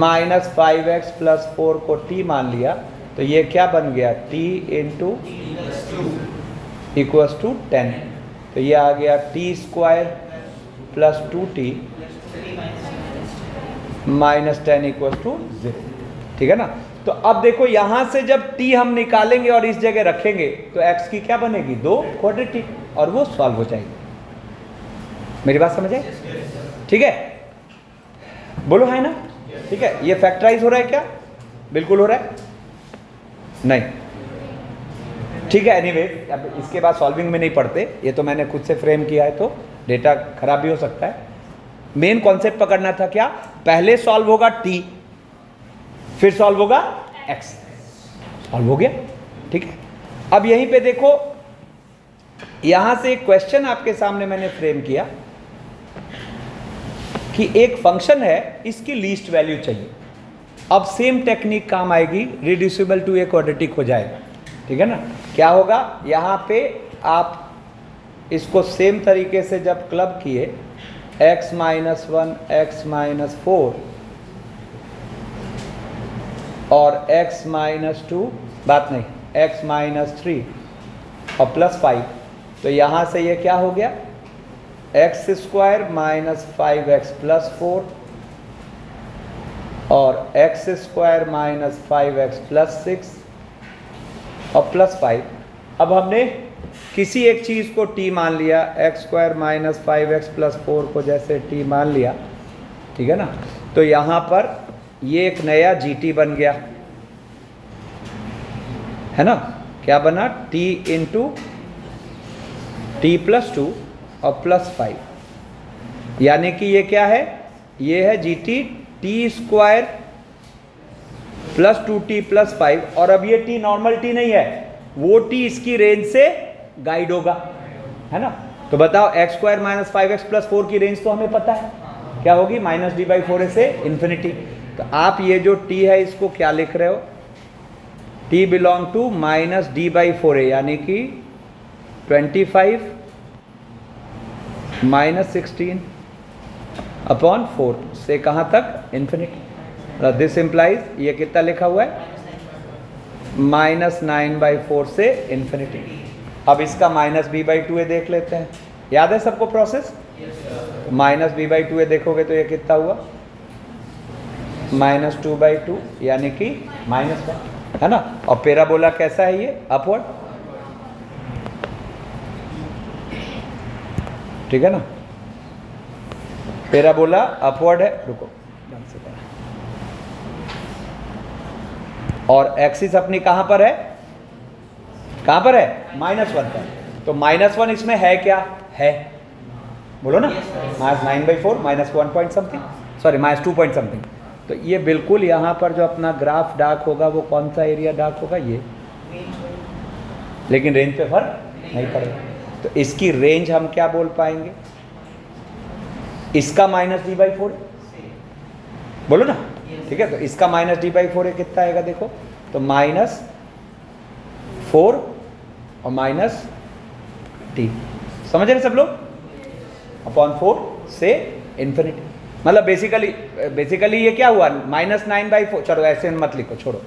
5x + 4 को t मान लिया, तो ये क्या बन गया, t = 10। तो ये आ गया t² + 2t - 10 = 0, ठीक है ना। तो अब देखो यहाँ से जब t हम निकालेंगे और इस जगह रखेंगे तो x की क्या बनेगी, 2 क्वाड्रेटिक, और वो सॉल्व हो जाएगी। मेरी बात समझ आई, ठीक है, बोलो है ना, ठीक है। ये फैक्टराइज हो रहा है क्या, बिल्कुल हो रहा है, नहीं, ठीक है। एनीवे, अब इसके बाद सॉल्विंग में नहीं पढ़ते, ये तो मैंने खुद से फ्रेम किया है तो डेटा खराब भी हो सकता है। मेन कॉन्सेप्ट पकड़ना था क्या, पहले सॉल्व होगा t, फिर सॉल्व होगा x, सॉल्व हो गया, ठीक है। अब यहीं पे देखो, यहां से एक क्वेश्चन आपके सामने मैंने फ्रेम किया कि एक फंक्शन है, इसकी लीस्ट वैल्यू चाहिए। अब सेम टेक्निक काम आएगी, रिड्यूसिबल टू ए क्वाड्रेटिक हो जाएगा, ठीक है ना। क्या होगा, यहाँ पे आप इसको सेम तरीके से जब क्लब किए, x-1 x-4 और x-2, बात नहीं, x-3 और +5, तो यहाँ से ये क्या हो गया, x² - 5x + 4 और x² - 5x + 6 और +5। अब हमने किसी एक चीज़ को t मान लिया, x² - 5x + 4 को जैसे t मान लिया, ठीक है ना। तो यहाँ पर ये एक नया gt बन गया, है ना। क्या बना, t × t + 2 और +5, यानी कि ये क्या है, ये है gt t² + 2t + 5। और अब ये t नॉर्मल t नहीं है, वो t इसकी रेंज से गाइड होगा, है ना। तो बताओ, x² - 5x + 4 की रेंज तो हमें पता है क्या होगी, -d/4 से इन्फिनिटी। तो आप ये जो t है इसको क्या लिख रहे हो, t बिलोंग टू -d/4, यानी कि 25 - 16/4 से कहाँ तक, इन्फिनिटी। दिस इम्प्लाइज, ये कितना लिखा हुआ है, -9/4 से इन्फिनिटी। अब इसका -b/2a देख लेते हैं, याद है सबको प्रोसेस, -b/2a देखोगे तो ये कितना हुआ, -2/2, यानी कि -1, है ना। और पैराबोला कैसा है, ये अपवर्ड, ठीक है ना, पैराबोला अपवर्ड है। रुको, और एक्सिस अपनी कहां पर है, कहां पर है, -1 पर। तो -1 इसमें है क्या, है, बोलो ना, -9/4 -1 point something, sorry -2 point something. तो ये बिल्कुल यहाँ पर जो अपना ग्राफ डार्क होगा वो कौन सा एरिया डार्क होगा, ये, लेकिन रेंज पे फर्क नहीं पड़ेगा। तो इसकी रेंज हम क्या बोल पाएंगे, इसका -d/4, बोलो ना, ठीक है। तो इसका -d/4 कितना आएगा, देखो, तो -4 और -t, समझ रहे सब लोग, /4 से इन्फिनिटी। मतलब बेसिकली ये क्या हुआ, -9/4, चलो ऐसे मत लिखो, छोड़ो,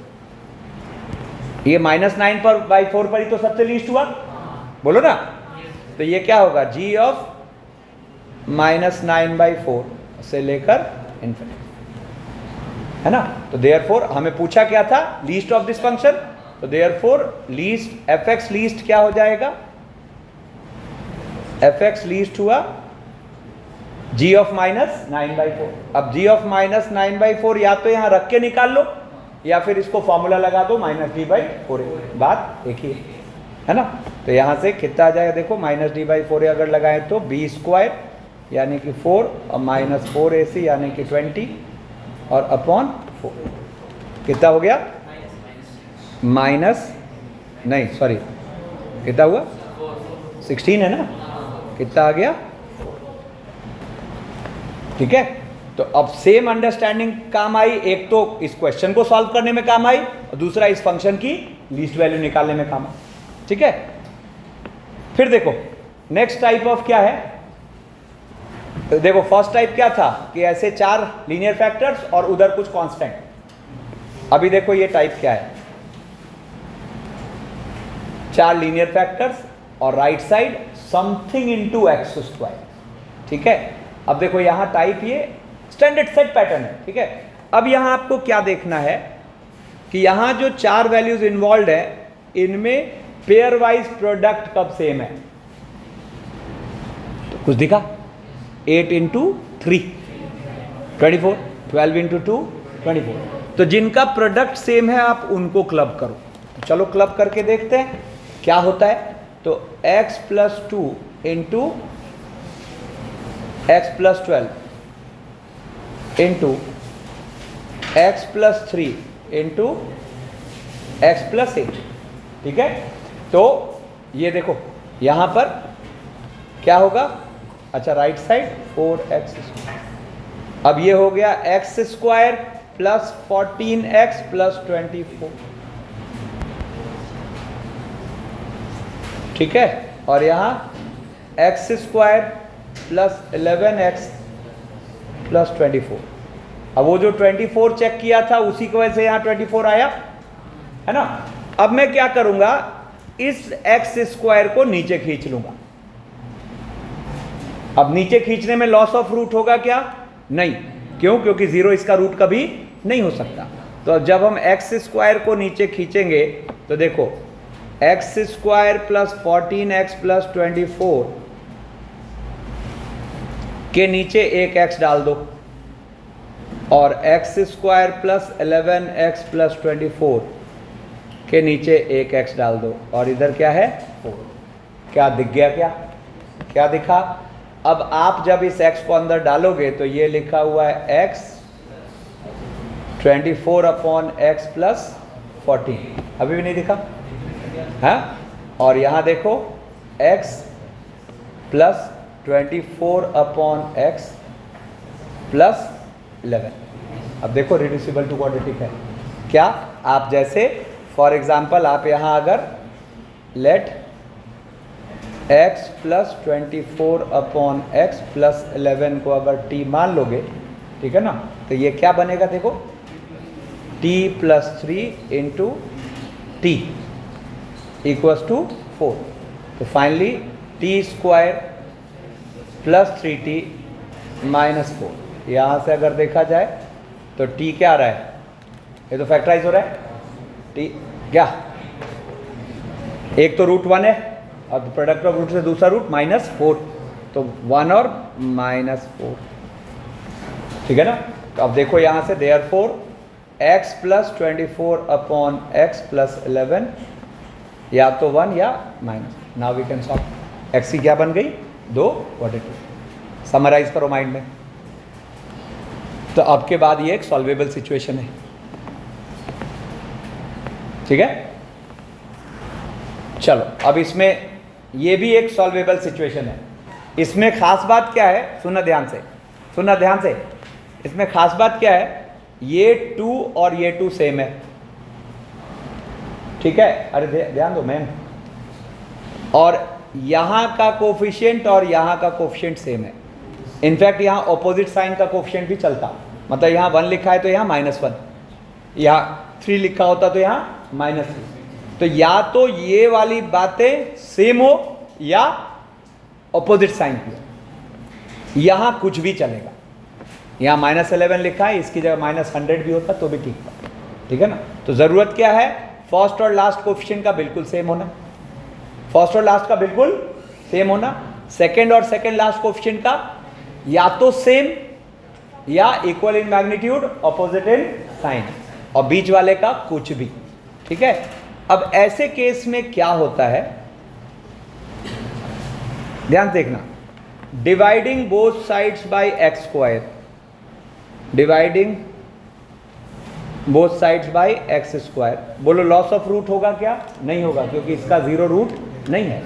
ये -9/4 पर ही तो सबसे लीस्ट हुआ, बोलो ना। तो ये क्या होगा, g ऑफ -9/4 से लेकर इन्फिनिटी। है ना। तो देयरफॉर हमें पूछा क्या था, लीस्ट ऑफ दिस फंक्शन, तो therefore least F x least क्या हो जाएगा, एफ एक्स लीस्ट हुआ g ऑफ माइनस 9/4। अब g ऑफ माइनस 9/4 या तो यहां रख के निकाल लो या फिर इसको फॉर्मूला लगा दो -d/4, बात एक ही है ना। तो यहां से कितना आ जाएगा देखो, -d/4 अगर लगाए तो b² यानी कि 4 और -4ac यानी कि 20 और अपॉन 4 कितना हो गया, कितना हुआ 16 है ना, कितना आ गया, ठीक है। तो अब सेम अंडरस्टैंडिंग काम आई, एक तो इस क्वेश्चन को सॉल्व करने में काम आई और दूसरा इस फंक्शन की लीस्ट वैल्यू निकालने में काम आई, ठीक है। फिर देखो नेक्स्ट टाइप ऑफ क्या है, तो देखो फर्स्ट टाइप क्या था कि ऐसे 4 लीनियर फैक्टर्स और उधर कुछ कांस्टेंट। अभी देखो ये टाइप क्या है, 4 लीनियर फैक्टर्स और right side something into x², ठीक है। अब देखो यहां टाइप ये स्टैंडर्ड सेट पैटर्न है, ठीक है। अब यहां आपको क्या देखना है कि यहां जो 4 वैल्यूज इन्वॉल्व है इनमें पेयर वाइज प्रोडक्ट कब सेम है, तो कुछ दिखा 8 × 3 24, 12 × 2 24, तो जिनका प्रोडक्ट सेम है आप उनको क्लब करो। तो चलो क्लब करके देखते हैं क्या होता है। तो x + 2 × x + 12 × x + 3 × x + 8, ठीक है। तो ये देखो यहां पर क्या होगा, अच्छा राइट साइड 4x², अब ये हो गया x² + 14x + 24, ठीक है। और यहां x² + 11x + 24। अब वो जो 24 चेक किया था उसी की वजह से यहां 24 आया है ना। अब मैं क्या करूंगा, इस x² को नीचे खींच लूंगा। अब नीचे खींचने में लॉस ऑफ रूट होगा क्या, नहीं, क्यों, क्योंकि 0 इसका रूट कभी नहीं हो सकता। तो जब हम x² को नीचे खींचेंगे तो देखो x² + 14x + 24 के नीचे एक x डाल दो और x² + 11x + 24 के नीचे एक x डाल दो और इधर क्या है 4। क्या दिख गया, क्या दिखा। अब आप जब इस x को अंदर डालोगे तो ये लिखा हुआ है x 24/x + 14, अभी भी नहीं दिखा है। और यहाँ देखो x + 24/x + 11। अब देखो रिड्यूसिबल टू क्वाड्रेटिक है क्या। आप जैसे फॉर एग्जांपल आप यहाँ अगर लेट x + 24/x + 11 को अगर t मान लोगे, ठीक है ना, तो ये क्या बनेगा देखो t + 3 × t = 4। तो फाइनली t² + 3t - 4। यहाँ से अगर देखा जाए तो t क्या आ रहा है, ये तो फैक्टराइज हो रहा है t क्या, एक तो √1 है और प्रोडक्ट ऑफ रूट से दूसरा रूट -4, तो 1 और -4, ठीक है ना। तो अब देखो यहाँ से देयरफॉर x + 24/x + 11 या तो 1 या minus. Now we can solve. x की क्या बन गई 2 क्वाड्रेटिक। समराइज करो माइंड में। तो अब के बाद ये एक सॉल्वेबल सिचुएशन है, ठीक है। चलो अब इसमें ये भी एक सॉल्वेबल सिचुएशन है। इसमें खास बात क्या है, सुनना ध्यान से, इसमें खास बात क्या है, ये 2 और ये 2 सेम है, ठीक है। अरे ध्यान दो मैम। और यहां का कोफिशिएंट और यहां का कोफिशिएंट सेम है। इनफैक्ट यहां ऑपोजिट साइन का कोफिशिएंट भी चलता, मतलब यहां 1 लिखा है तो यहां -1, यहां 3 लिखा होता तो यहां -3। तो या तो ये वाली बातें सेम हो या ऑपोजिट साइन की, यहां कुछ भी चलेगा, यहाँ -11 लिखा है, इसकी जगह -100 भी होता तो भी ठीक था, ठीक है ना। तो ज़रूरत क्या है, फर्स्ट और लास्ट कोफिशिएंट का बिल्कुल सेम होना, फर्स्ट और लास्ट का बिल्कुल सेम होना, सेकेंड और सेकेंड लास्ट कोफिशिएंट का या तो सेम या equal in magnitude, opposite in sign, और बीच वाले का कुछ भी, ठीक है। अब ऐसे केस में क्या होता है, ध्यान देखना, dividing both sides by x square, dividing both sides by x square, बोलो लॉस ऑफ रूट होगा क्या, नहीं होगा, क्योंकि इसका जीरो रूट नहीं है।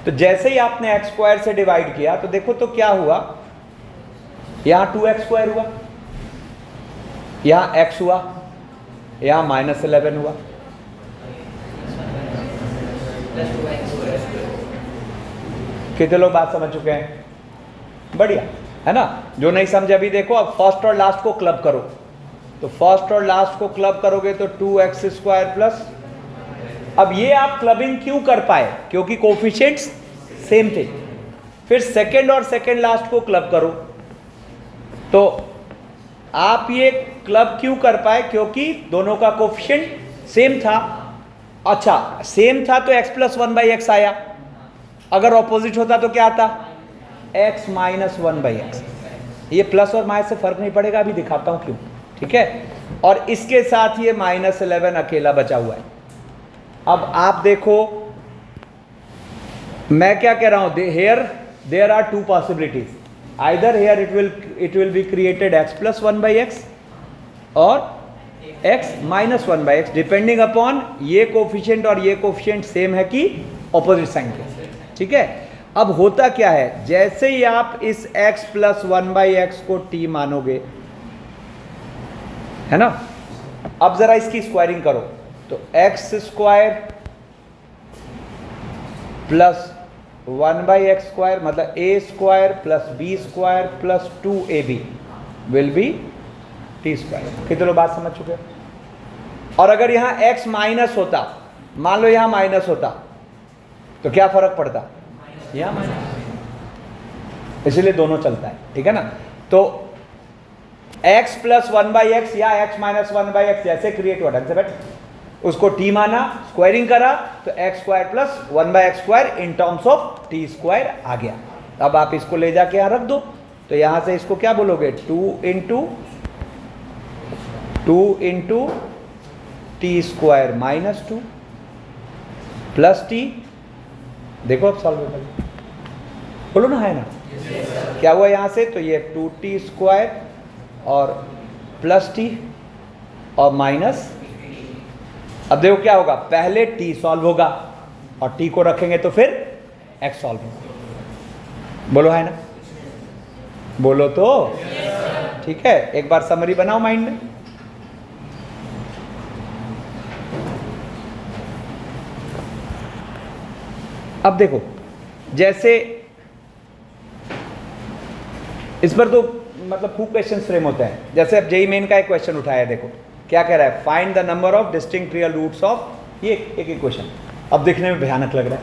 तो जैसे ही आपने एक्स स्क्वायर से डिवाइड किया तो देखो तो क्या हुआ, यहां 2x स्क्वायर हुआ, यहां x हुआ, यहां -11 हुआ, कितने लोग बात समझ चुके हैं, बढ़िया है ना। जो नहीं समझे अभी देखो, अब फर्स्ट और लास्ट को क्लब करो, तो फर्स्ट और लास्ट को क्लब करोगे तो 2x स्क्वायर प्लस, अब ये आप क्लबिंग क्यों कर पाए, क्योंकि कोफिशिएंट्स सेम थे। फिर सेकेंड और सेकेंड लास्ट को क्लब करो, तो आप ये क्लब क्यों कर पाए, क्योंकि दोनों का कोफिशिएंट सेम था। अच्छा, सेम था तो x + 1/x आया, अगर ऑपोजिट होता तो क्या आता, x - 1/x। ये प्लस और माइनस से फर्क नहीं पड़ेगा, अभी दिखाता हूं क्यों, ठीक है। और इसके साथ ये -11 अकेला बचा हुआ है। अब आप देखो मैं क्या कह रहा हूं, here there are two possibilities, either here it will be created x + 1/x और x - 1/x, डिपेंडिंग अपॉन ये कोफिशिएंट और ये कोफिशिएंट सेम है कि ऑपोजिट साइन के, ठीक है। अब होता क्या है, जैसे ही आप इस x + 1/x को t मानोगे, है ना, अब जरा इसकी स्क्वायरिंग करो, तो x square plus 1/x square मतलब a square plus b square plus 2ab will be t square. कितने लोग बात समझ चुके हैं। और अगर यहां x माइनस होता, मान लो यहां माइनस होता, तो क्या फर्क पड़ता, यहां माइनस, इसलिए दोनों चलता है, ठीक है ना। तो x + 1/x या x - 1/x जैसे क्रिएट हुआ, ढंग से बैठ, उसको t माना, स्क्वायरिंग करा, तो x square plus 1/x square in terms of t square आ गया। अब आप इसको ले जाके यहां रख दो, तो यहां से इसको क्या बोलोगे, 2 × t स्क्वायर -2 प्लस t, देखो अब सॉल्व कर, बोलो ना, है ना, क्या हुआ यहां से, तो ये 2t स्क्वायर और प्लस t और माइनस, अब देखो क्या होगा, पहले t सॉल्व होगा और t को रखेंगे तो फिर x सॉल्व होगा, बोलो है ना, बोलो तो, ठीक है। एक बार समरी बनाओ माइंड में, अब देखो जैसे इस पर तो मतलब खूब क्वेश्चन फ्रेम होते हैं, जैसे अब जेईई मेन का एक क्वेश्चन उठाया, देखो क्या कह रहा है, find the number of distinct real roots of, ये एक क्वेश्चन, अब देखने में भयानक लग रहा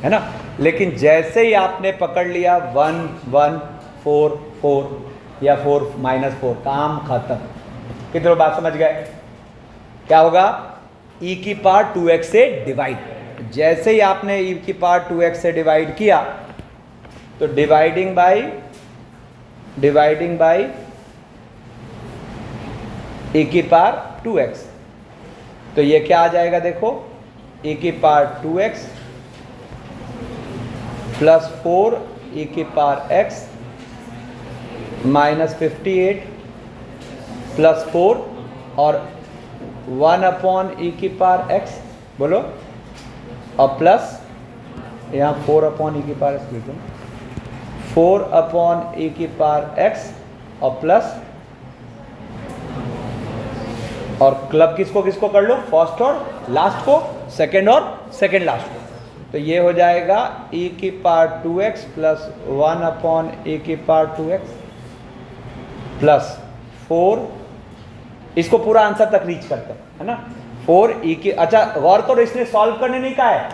है ना, लेकिन जैसे ही आपने पकड़ लिया 1 1 4 4 या 4 - 4, काम खत्म। कितने लोग बात समझ गए, क्या होगा, e⁻² 2x से डिवाइड, जैसे ही आपने e⁻² 2x से डिवाइड किया तो डिवाइडिंग बाई e⁻² 2x, तो ये क्या आ जाएगा, देखो e⁻² 2x plus 4 e⁻x -58 plus 4 और 1/e⁻x, बोलो, और प्लस यहाँ 4/e⁻x लिख दो, 4/e⁻x और प्लस, और क्लब किसको किसको कर लो, फर्स्ट और लास्ट को, सेकंड और सेकंड लास्ट को, तो ये हो जाएगा e⁻²x प्लस 1/e⁻²x प्लस 4, इसको पूरा आंसर तक रीच करते हैं, है ना, 4e की, अच्छा गौर करो, इसने सॉल्व करने नहीं कहा है,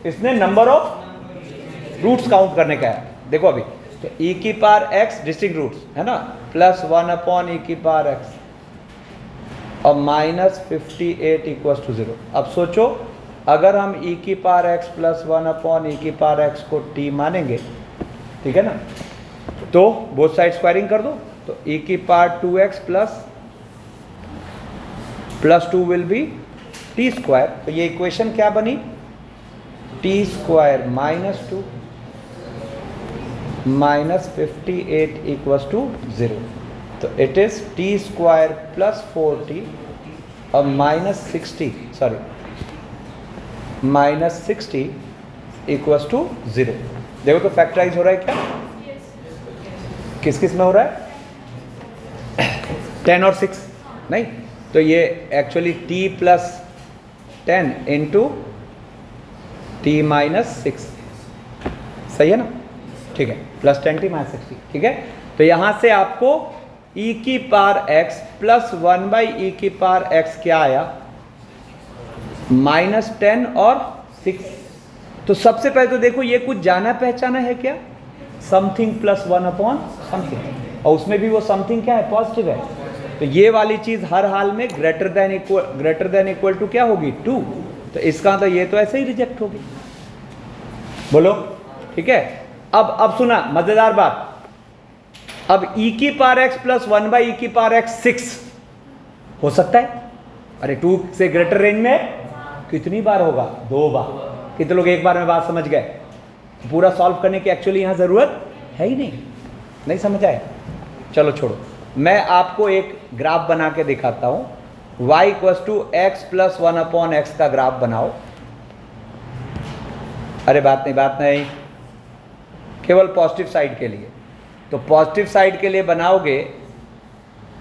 इसने नंबर ऑफ रूट्स काउंट करने का है। देखो अभी तो e की पावर x डिस्टिंक्ट रूट्स है ना, प्लस 1 अपॉन e की पावर x और माइनस 58 इक्वल्स टू 0। अब सोचो अगर हम e की power x plus 1 upon e की पावर x को t मानेंगे, ठीक है ना, तो बोथ साइड स्क्वायरिंग कर दो, तो e की power 2x plus 2 will be t square. तो ये इक्वेशन क्या बनी, t square minus 2 minus 58 equals to 0। तो it is t square plus 4t और माइनस 60 इक्वल्स टू 0। देखो तो फैक्टराइज हो रहा है क्या, किस किस में हो रहा है 10 और 6 नहीं, तो ये actually t plus 10 into t minus 6, सही है ना, ठीक है, प्लस 10 t माइनस 60, ठीक है। तो यहां से आपको e की power x plus 1 by e की पावर x क्या आया, माइनस 10 और 6। तो सबसे पहले तो देखो ये कुछ जाना पहचाना है क्या, समथिंग प्लस 1 अपॉन समथिंग, और उसमें भी वो समथिंग क्या है, पॉजिटिव है। तो ये वाली चीज हर हाल में ग्रेटर देन इक्वल टू क्या होगी, 2। तो इसका तो ये तो ऐसे ही रिजेक्ट होगी, बोलो, ठीक है। अब सुना मजेदार बात, अब e की power x plus 1 by e की पावर x 6 हो सकता है, अरे 2 से ग्रेटर रेंज में कितनी बार होगा, 2 बार। कितने लोग एक बार में बात समझ गए, पूरा सॉल्व करने की एक्चुअली यहां जरूरत है ही नहीं समझ आए, चलो छोड़ो। मैं आपको एक ग्राफ बना के दिखाता हूं, y equals to x plus 1 upon x का ग्राफ बनाओ। अरे बात नहीं, केवल पॉजिटिव साइड के लिए, तो पॉजिटिव साइड के लिए बनाओगे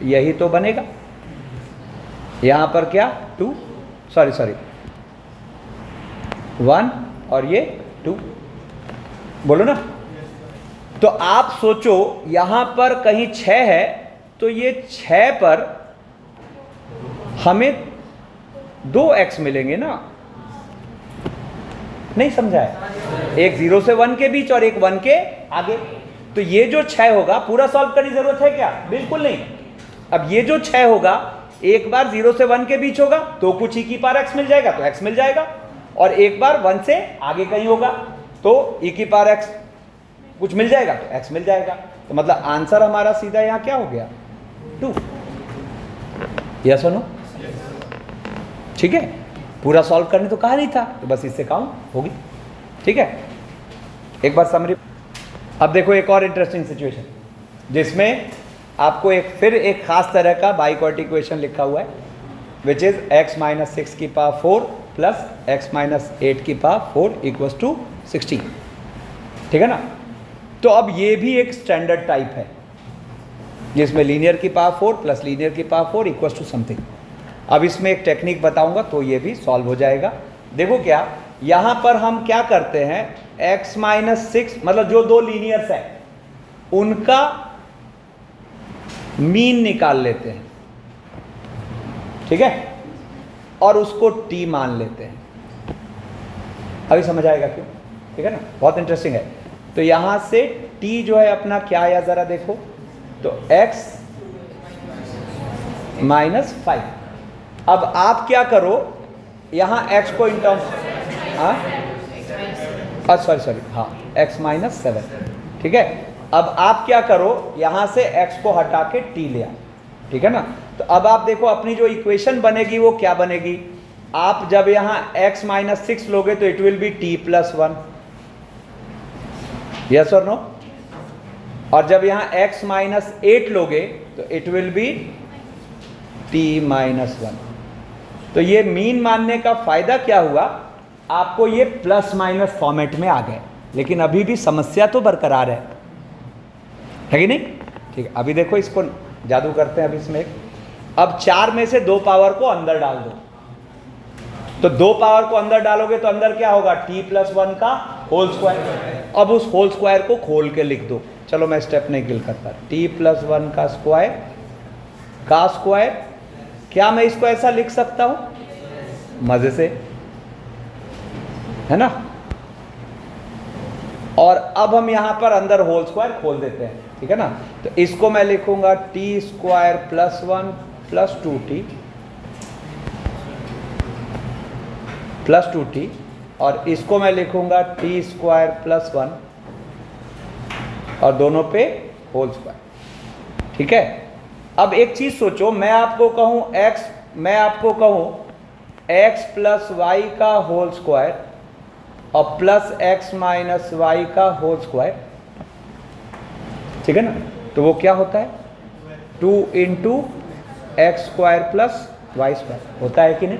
यही तो बनेगा, यहां पर क्या 2 1 और ये 2, बोलो ना। तो आप सोचो यहां पर कहीं 6 है, तो ये 6 पर हमें 2x मिलेंगे ना, नहीं समझा है, एक 0 से 1 के बीच और एक 1 के आगे। तो ये जो 6 होगा पूरा सॉल्व करने की जरूरत है क्या, बिल्कुल नहीं। अब ये जो 6 होगा एक बार 0 से 1 के बीच होगा तो कुछ e की पावर x मिल जाएगा, तो x मिल जाएगा, और एक बार 1 से आगे कहीं होगा तो e की पावर x कुछ मिल जाएगा, तो x मिल जाएगा। तो मतलब आंसर हमारा सीधा यहां क्या हो गया, 2। यस और नो, ठीक है। पूरा सॉल्व करने तो कहा नहीं था, तो बस इससे काउंट होगी, ठीक है। एक बार समरी। अब देखो एक और इंटरेस्टिंग सिचुएशन जिसमें आपको फिर एक खास तरह का बाइक्वार्ट इक्वेशन लिखा हुआ है, विच इज x माइनस 6 की पावर 4 प्लस x माइनस 8 की पावर 4 इक्वल्स टू 16, ठीक है ना। तो अब ये भी एक स्टैंडर्ड टाइप है जिसमें लीनियर की पावर 4 प्लस लीनियर की पावर 4 इक्वल्स टू समथिंग। अब इसमें एक टेक्निक बताऊंगा तो ये भी सॉल्व हो जाएगा। देखो क्या, यहां पर हम क्या करते हैं, x माइनस 6 मतलब जो दो लीनियर्स है उनका मीन निकाल लेते हैं, ठीक है, और उसको t मान लेते हैं। अभी समझ आएगा क्यों, ठीक है ना, बहुत इंटरेस्टिंग है। तो यहां से t जो है अपना क्या आया जरा देखो, तो x माइनस 5। अब आप क्या करो, यहां x को इन टर्म्स सॉरी हाँ x माइनस 7, ठीक है। अब आप क्या करो, यहां से x को हटा के t ले आओ, ठीक है ना। तो अब आप देखो अपनी जो इक्वेशन बनेगी वो क्या बनेगी, आप जब यहां x माइनस 6 लोगे तो it will be t plus 1, yes और नो, और जब यहां x माइनस 8 लोगे तो it will be t minus 1। तो ये मीन मानने का फायदा क्या हुआ, आपको ये प्लस माइनस फॉर्मेट में आ गए, लेकिन अभी भी समस्या तो बरकरार है कि नहीं, ठीक है। अभी देखो इसको जादू करते हैं, अभी इसमें अब 4 में से 2 पावर को अंदर डाल दो, तो 2 पावर को अंदर डालोगे तो अंदर क्या होगा, t प्लस 1 का होल स्क्वायर। अब उस होल स्क्वायर को खोल के लिख दो, चलो मैं स्टेप नहीं किल करता, t प्लस 1 का स्क्वायर, क्या मैं इसको ऐसा लिख सकता हूं मजे से, है ना। और अब हम यहाँ पर अंदर होल स्क्वायर खोल देते हैं, ठीक है ना। तो इसको मैं लिखूंगा T square plus 1 plus 2t plus 2t, और इसको मैं लिखूंगा टी स्क्वायर प्लस 1 और दोनों पे होल स्क्वायर, ठीक है। अब एक चीज सोचो, मैं आपको कहूं x प्लस वाई का होल स्क्वायर और प्लस x माइनस वाई का होल स्क्वायर, ठीक है ना। तो वो क्या होता है, 2 into x square plus y square होता है कि नहीं।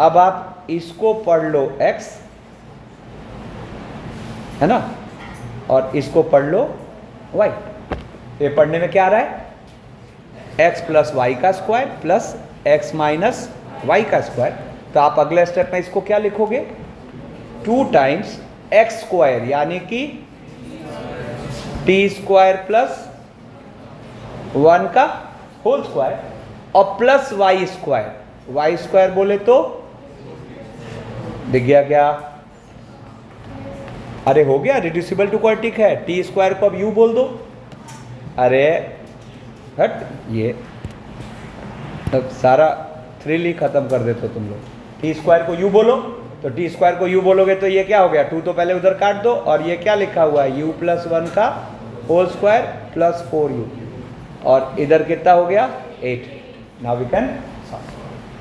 अब आप इसको पढ़ लो x, है ना, और इसको पढ़ लो y। ये पढ़ने में क्या आ रहा है, x प्लस वाई का square plus x minus y का स्क्वायर। तो आप अगले स्टेप में इसको क्या लिखोगे, 2 टाइम्स एक्स स्क्वायर यानी कि टी स्क्वायर प्लस 1 का होल स्क्वायर और प्लस वाई स्क्वायर बोले तो दिख गया क्या, अरे हो गया, रिड्यूसिबल टू क्वाड्रेटिक है। टी स्क्वायर को अब यू बोल दो, अरे हट, ये अब सारा थ्रिल ही खत्म कर देते तुम लोग। टी स्क्वायर को यू बोलो, तो टी स्क्वायर को यू बोलोगे तो ये क्या हो गया, 2 तो पहले उधर काट दो, और ये क्या लिखा हुआ है, यू प्लस 1 का होल स्क्वायर प्लस 4u, और इधर कितना हो गया 8। नाउ वी कैन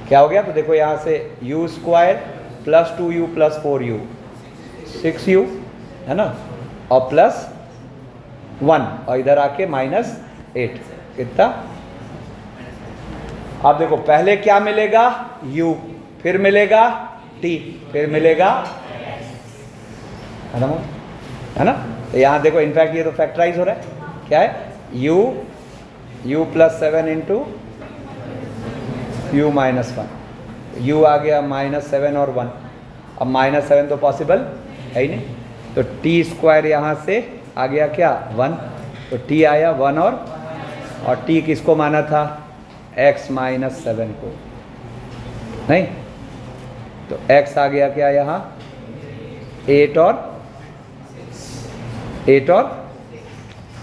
क्या हो गया, तो देखो यहाँ से you square plus 2u plus 4u 6u, है ना, और प्लस 1 और इधर आके माइनस 8, कितना। अब देखो पहले क्या मिलेगा, u, फिर मिलेगा t, फिर मिलेगा है ना। तो यहाँ देखो इनफैक्ट ये तो फैक्टराइज हो रहा है, क्या है, u plus 7 into u minus 1, u आ गया माइनस 7 और 1। अब माइनस 7 तो पॉसिबल है ही नहीं, तो टी स्क्वायर यहाँ से आ गया क्या 1, तो t आया 1 और t किसको माना था, x माइनस 7 को, नहीं, तो x आ गया क्या यहाँ 8 और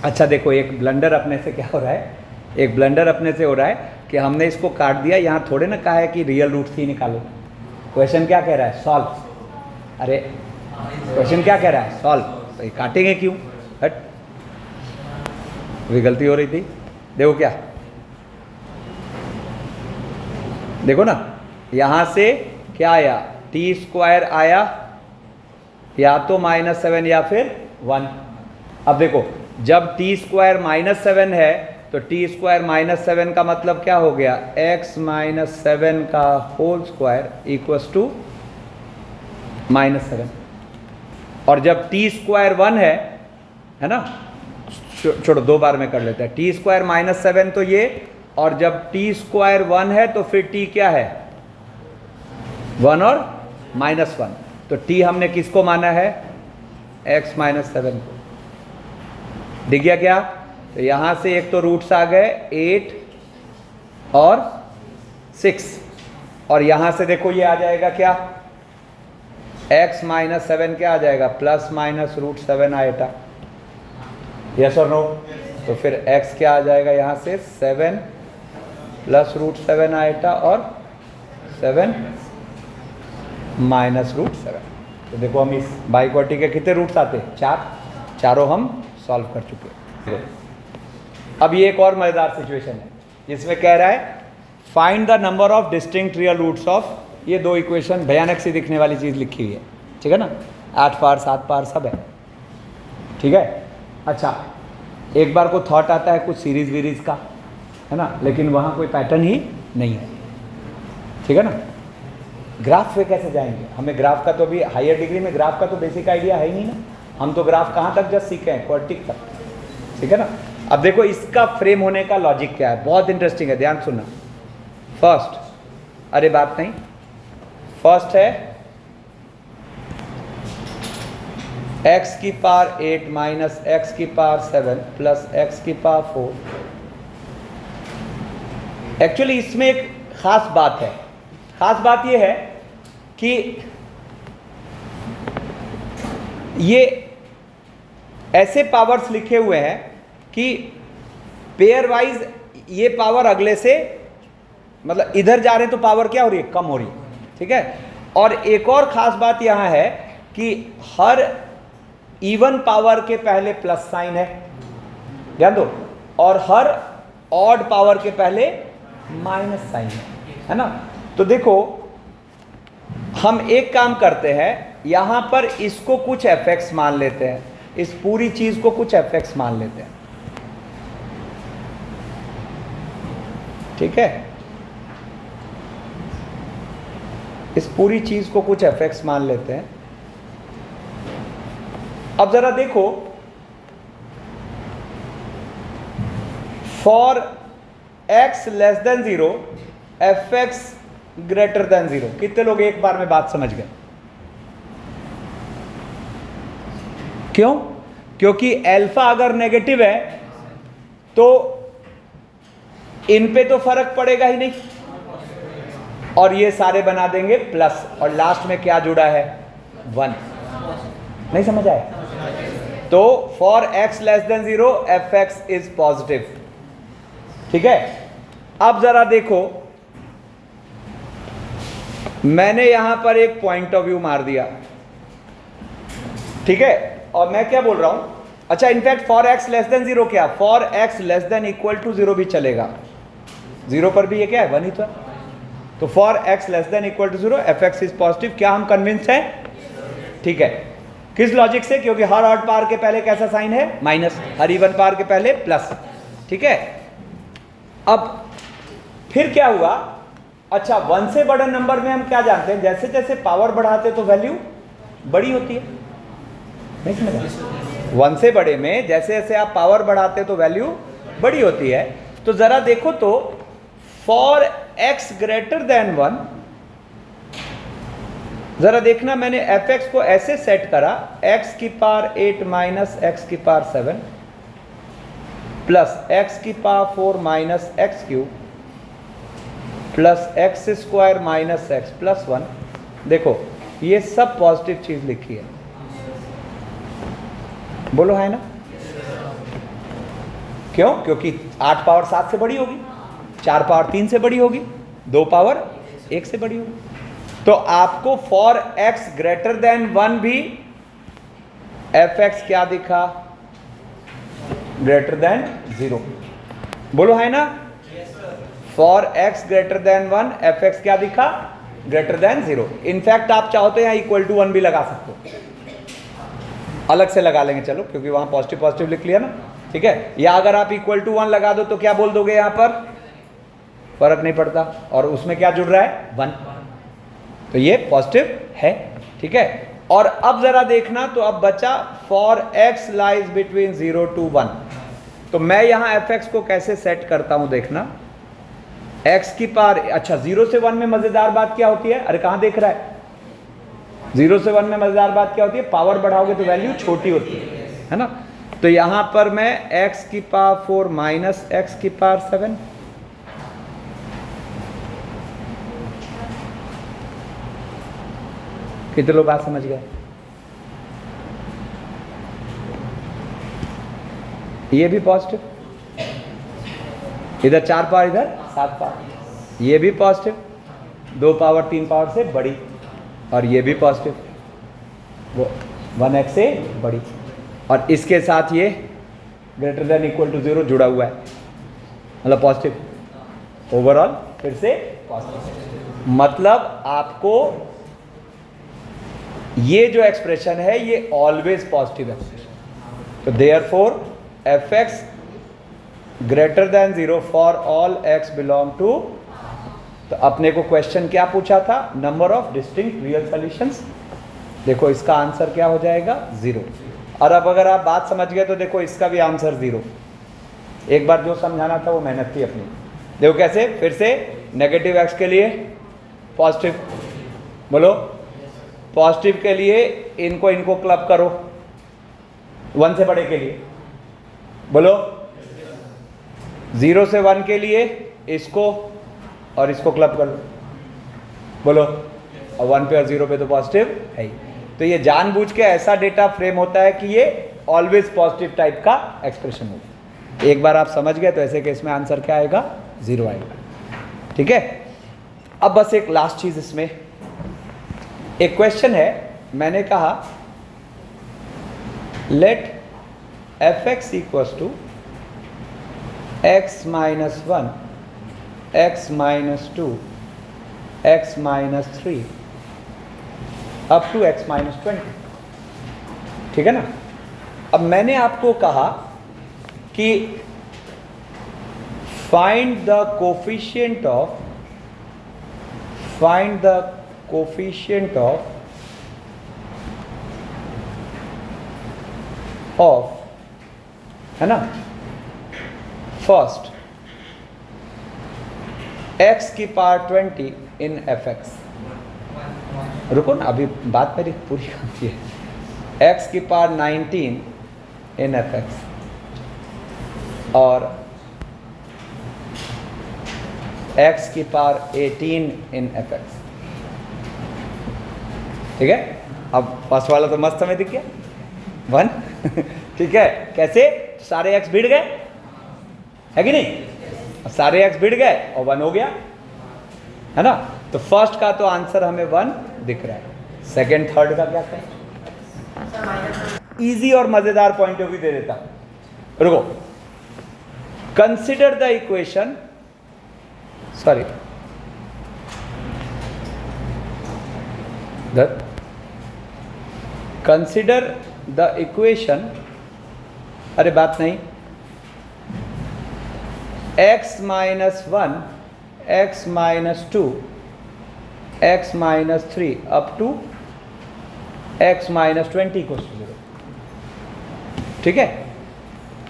अच्छा देखो एक ब्लंडर अपने से क्या हो रहा है, एक ब्लंडर अपने से हो रहा है कि हमने इसको काट दिया, यहाँ थोड़े ना कहा है कि रियल रूट थी निकालो। क्वेश्चन क्या कह रहा है, सॉल्व। अरे क्वेश्चन क्या कह रहा है, सॉल्व, तो ये काटेंगे क्यों, हट, अभी गलती हो रही थी। देखो क्या, देखो ना, यहाँ से क्या आया, टी स्क्वायर आया या तो माइनस 7 या फिर 1। अब देखो जब टी स्क्वायर माइनस 7 है तो टी स्क्वायर माइनस 7 का मतलब क्या हो गया, x माइनस 7 का whole square equals to minus 7। और जब टी स्क्वायर 1 है ना, छोड़ो 2 बार में कर लेते हैं, टी स्क्वायर माइनस 7 तो ये, और जब टी स्क्वायर 1 है तो फिर टी क्या है 1 और माइनस 1, तो टी हमने किसको माना है, x माइनस 7 को, दिख गया क्या। तो यहाँ से एक तो रूट्स आ गए 8 और 6, और यहाँ से देखो ये आ जाएगा क्या, x माइनस 7 क्या आ जाएगा, प्लस माइनस रूट 7 आएगा, यस और नो। तो फिर x क्या आ जाएगा यहाँ से 7 प्लस रूट 7 आएगा और 7 माइनस रूट 7। तो देखो हम इस बाई क्वाड्रेटिक के कितने रूट्स आते हैं, 4, चारों हम सॉल्व कर चुके हैं। अब ये एक और मज़ेदार सिचुएशन है जिसमें कह रहा है find the number of distinct real roots of, ये 2 इक्वेशन भयानक सी दिखने वाली चीज़ लिखी हुई है, ठीक है ना, 8 पार 7 पार सब है, ठीक है। अच्छा एक बार को थॉट आता है कुछ सीरीज वीरीज का, है ना, लेकिन वहाँ कोई पैटर्न ही नहीं है, ठीक है ना। ग्राफ पे कैसे जाएंगे, हमें ग्राफ का तो अभी हायर डिग्री में ग्राफ का तो बेसिक आइडिया है ही नहीं ना, हम तो ग्राफ कहाँ तक जस्ट सीखे हैं, क्वाड्रेटिक तक, ठीक है ना। अब देखो इसका फ्रेम होने का लॉजिक क्या है, बहुत इंटरेस्टिंग है, ध्यान सुनना। फर्स्ट, अरे बात नहीं, फर्स्ट है x की पावर 8 माइनस x की पावर 7 प्लस x की पावर 4। एक्चुअली इसमें एक खास बात है, खास बात यह है कि ये ऐसे पावर्स लिखे हुए हैं कि पेयर वाइज ये पावर अगले से, मतलब इधर जा रहे हैं तो पावर क्या हो रही है, कम हो रही है, ठीक है। और एक और खास बात यहां है कि हर इवन पावर के पहले प्लस साइन है, ध्यान दो, और हर ऑड पावर के पहले माइनस साइन है ना। तो देखो हम एक काम करते हैं, यहां पर इसको कुछ fx मान लेते हैं, इस पूरी चीज को कुछ fx मान लेते हैं, ठीक है। इस पूरी चीज को कुछ fx मान लेते हैं। अब जरा देखो, for x less than 0 fx greater than 0, कितने लोग एक बार में बात समझ गए? क्यों? क्योंकि अल्फा अगर नेगेटिव है तो इन पे तो फर्क पड़ेगा ही नहीं, और ये सारे बना देंगे प्लस, और लास्ट में क्या जुड़ा है, 1। नहीं समझ आए? तो for x less than 0 fx is positive, ठीक है। अब जरा देखो, मैंने यहां पर एक पॉइंट ऑफ व्यू मार दिया, ठीक है, और मैं क्या बोल रहा हूं, अच्छा in fact for x less than 0 क्या, for x less than equal to 0 भी चलेगा, 0 पर भी ये क्या है, 1 ही तो है। तो for x less than equal to 0 fx is positive. क्या हम कन्विंस हैं? ठीक है। किस लॉजिक से? क्योंकि हर ऑड पावर के पहले कैसा साइन है, माइनस, हर इवन पावर के पहले प्लस, ठीक है। अब फिर क्या हुआ, अच्छा 1 से बड़े नंबर में हम क्या जानते हैं, जैसे जैसे पावर बढ़ाते तो वैल्यू बड़ी होती है, नहीं समझा? 1 से बड़े में जैसे जैसे आप पावर बढ़ाते तो वैल्यू बड़ी होती है। तो जरा देखो तो फॉर x ग्रेटर देन 1, जरा देखना, मैंने fx को ऐसे सेट करा, x की पावर 8 माइनस x की पावर 7 प्लस x की power 4 minus x cube plus x square minus x plus 1। देखो ये सब पॉजिटिव चीज लिखी है, बोलो है ना? क्यों? क्योंकि 8 पावर 7 से बड़ी होगी, 4 पावर 3 से बड़ी होगी, 2 पावर 1 से बड़ी होगी। तो आपको फॉर x ग्रेटर देन 1 भी fx क्या दिखा, ग्रेटर देन 0, बोलो है ना? For x greater than 1 fx क्या दिखा, ग्रेटर देन 0। इनफैक्ट आप चाहो तो यहाँ इक्वल टू 1 भी लगा सकते हो, अलग से लगा लेंगे चलो, क्योंकि वहां पॉजिटिव पॉजिटिव लिख लिया ना, ठीक है। या अगर आप इक्वल टू 1 लगा दो तो क्या बोल दोगे, यहां पर फर्क नहीं पड़ता, और उसमें क्या जुड़ रहा है, 1, तो ये पॉजिटिव है, ठीक है। और अब जरा देखना, तो अब बचा for x lies between 0 to 1। तो मैं यहां fx को कैसे सेट करता हूं, देखना, x की पावर, अच्छा 0 से 1 में मजेदार बात क्या होती है, अरे कहां देख रहा है, 0 से 1 में मजेदार बात क्या होती है, पावर बढ़ाओगे तो वैल्यू छोटी होती है ना। तो यहां पर मैं x की पावर 4 माइनस x की पावर 7 कितने लोग बात समझ गए? ये भी पॉजिटिव, इधर 4 पावर, इधर 7 पावर, ये भी पॉजिटिव, 2 पावर 3 पावर से बड़ी, और ये भी पॉजिटिव, वो 1x से बड़ी, और इसके साथ ये ग्रेटर देन इक्वल टू 0 जुड़ा हुआ है, मतलब पॉजिटिव, ओवरऑल फिर से पॉजिटिव। मतलब आपको ये जो एक्सप्रेशन है ये ऑलवेज पॉजिटिव एक्सप्रेशन। तो therefore fx greater than 0 for all x belong to, तो अपने को क्वेश्चन क्या पूछा था, number of distinct real solutions. देखो इसका आंसर क्या हो जाएगा, 0। और अब अगर आप बात समझ गए तो देखो इसका भी आंसर 0। एक बार जो समझाना था वो मेहनत थी अपनी। देखो कैसे, फिर से नेगेटिव x के लिए पॉजिटिव, बोलो पॉजिटिव के लिए इनको इनको क्लब करो, 1 से बड़े के लिए बोलो, 0 से 1 के लिए इसको और इसको क्लब कर लो, बोलो, और 1 पे और 0 पे तो पॉजिटिव है ही। तो ये जानबूझ के ऐसा डेटा फ्रेम होता है कि ये ऑलवेज पॉजिटिव टाइप का एक्सप्रेशन होगा। एक बार आप समझ गए तो ऐसे केस में आंसर क्या आएगा, 0 आएगा। ठीक है, अब बस एक लास्ट चीज इसमें, एक क्वेश्चन है, मैंने कहा let fx equals to x minus 1 x minus 2 x minus 3 up to x minus 20। ठीक है ना। अब मैंने आपको कहा कि फाइंड द कोफिशिएंट ऑफ है ना, फर्स्ट x की पावर 20 इन fx। रुको ना, अभी बात मेरी पूरी होती है। x की पावर 19 इन fx और x की पावर 18 इन fx। ठीक है, अब फर्स्ट वाला तो मस्त हमें दिख गया 1। ठीक है, कैसे, सारे x भिड़ गए, है कि नहीं, सारे x भिड़ गए और 1 हो गया, है ना। तो फर्स्ट का तो आंसर हमें 1 दिख रहा है। सेकंड थर्ड का क्या करें, इजी और मजेदार पॉइंट ऑफ व्यू दे देता। रुको, consider the equation, sorry consider the equation, अरे बात नहीं, x minus 1 x minus 2 x minus 3 up to x minus 20 को 0। ठीक है,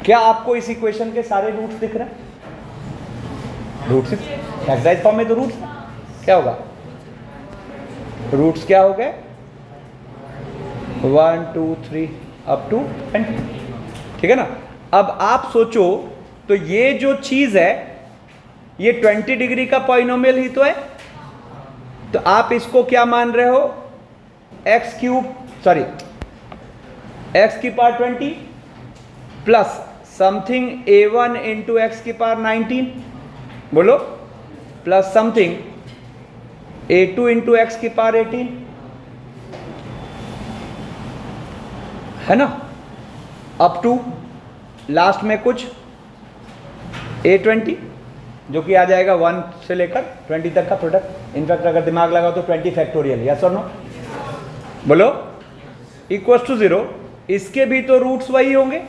क्या आपको इस इक्वेशन के सारे रूट्स दिख रहे हैं? रूट्स एक्सरसाइज फॉर्म में तो रूट्स क्या होगा, रूट्स क्या हो गए 1 2 3 अप टू 20। ठीक है ना। अब आप सोचो तो ये जो चीज है ये 20 डिग्री का पॉलिनोमियल ही तो है, तो आप इसको क्या मान रहे हो, एक्स क्यूब, सॉरी एक्स की power 20 plus something a1 into x की पावर 19, बोलो, plus something a2 into x की पावर 18, है ना, अप टू लास्ट में कुछ a20 जो कि आ जाएगा 1 से लेकर 20 तक का प्रोडक्ट। इनफैक्ट अगर दिमाग लगाओ तो 20 फैक्टोरियल, यस और नो, बोलो, इक्वल्स टू 0। इसके भी तो रूट्स वही होंगे।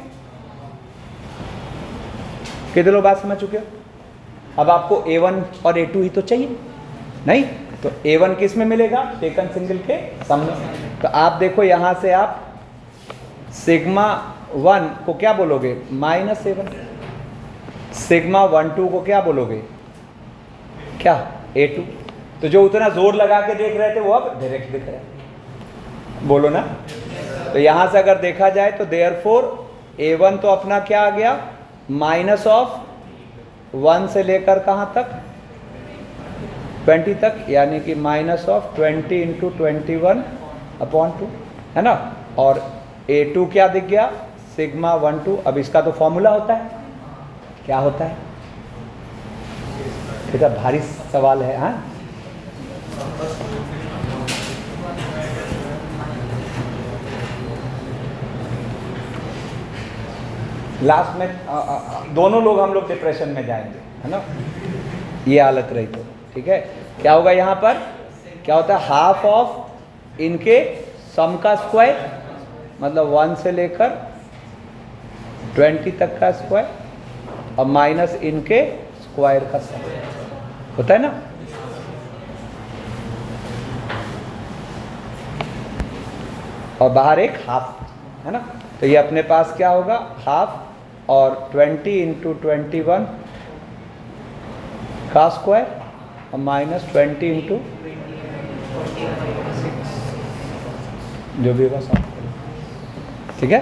कितने लोग बात समझ चुके हो? अब आपको a1 और a2 ही तो चाहिए, नहीं तो a1 किस में मिलेगा, टेकन सिंगल के सम में। तो आप देखो यहां से आप सिग्मा 1 को क्या बोलोगे, माइनस a1, सिग्मा 1 2 को क्या बोलोगे, क्या a2। तो जो उतना जोर लगा के देख रहे थे वो अब डायरेक्ट दिख रहा है, बोलो ना। तो यहां से अगर देखा जाए तो देयरफॉर a1 तो अपना क्या आ गया, माइनस ऑफ 1 से लेकर कहां तक, 20 तक, यानी कि माइनस ऑफ 20 इंटू 21 अपॉन 2, है ना। और a2 क्या दिख गया, सिग्मा 1 2। अब इसका तो फॉर्मूला होता है, क्या होता है, कितना भारी सवाल है। हाँ, लास्ट में दोनों लोग हम लोग डिप्रेशन में जाएंगे, है ना, ये हालत रही तो। ठीक है, क्या होगा यहाँ पर, क्या होता है, हाफ ऑफ इनके सम का स्क्वायर, मतलब 1 से लेकर 20 तक का स्क्वायर, और माइनस इनके स्क्वायर का सम होता है ना। और बाहर एक हाफ, है ना। तो ये अपने पास क्या होगा, हाफ और 20 इंटू 21 का स्क्वायर और माइनस 20 इंटू जो भी होगा सब। ठीक है।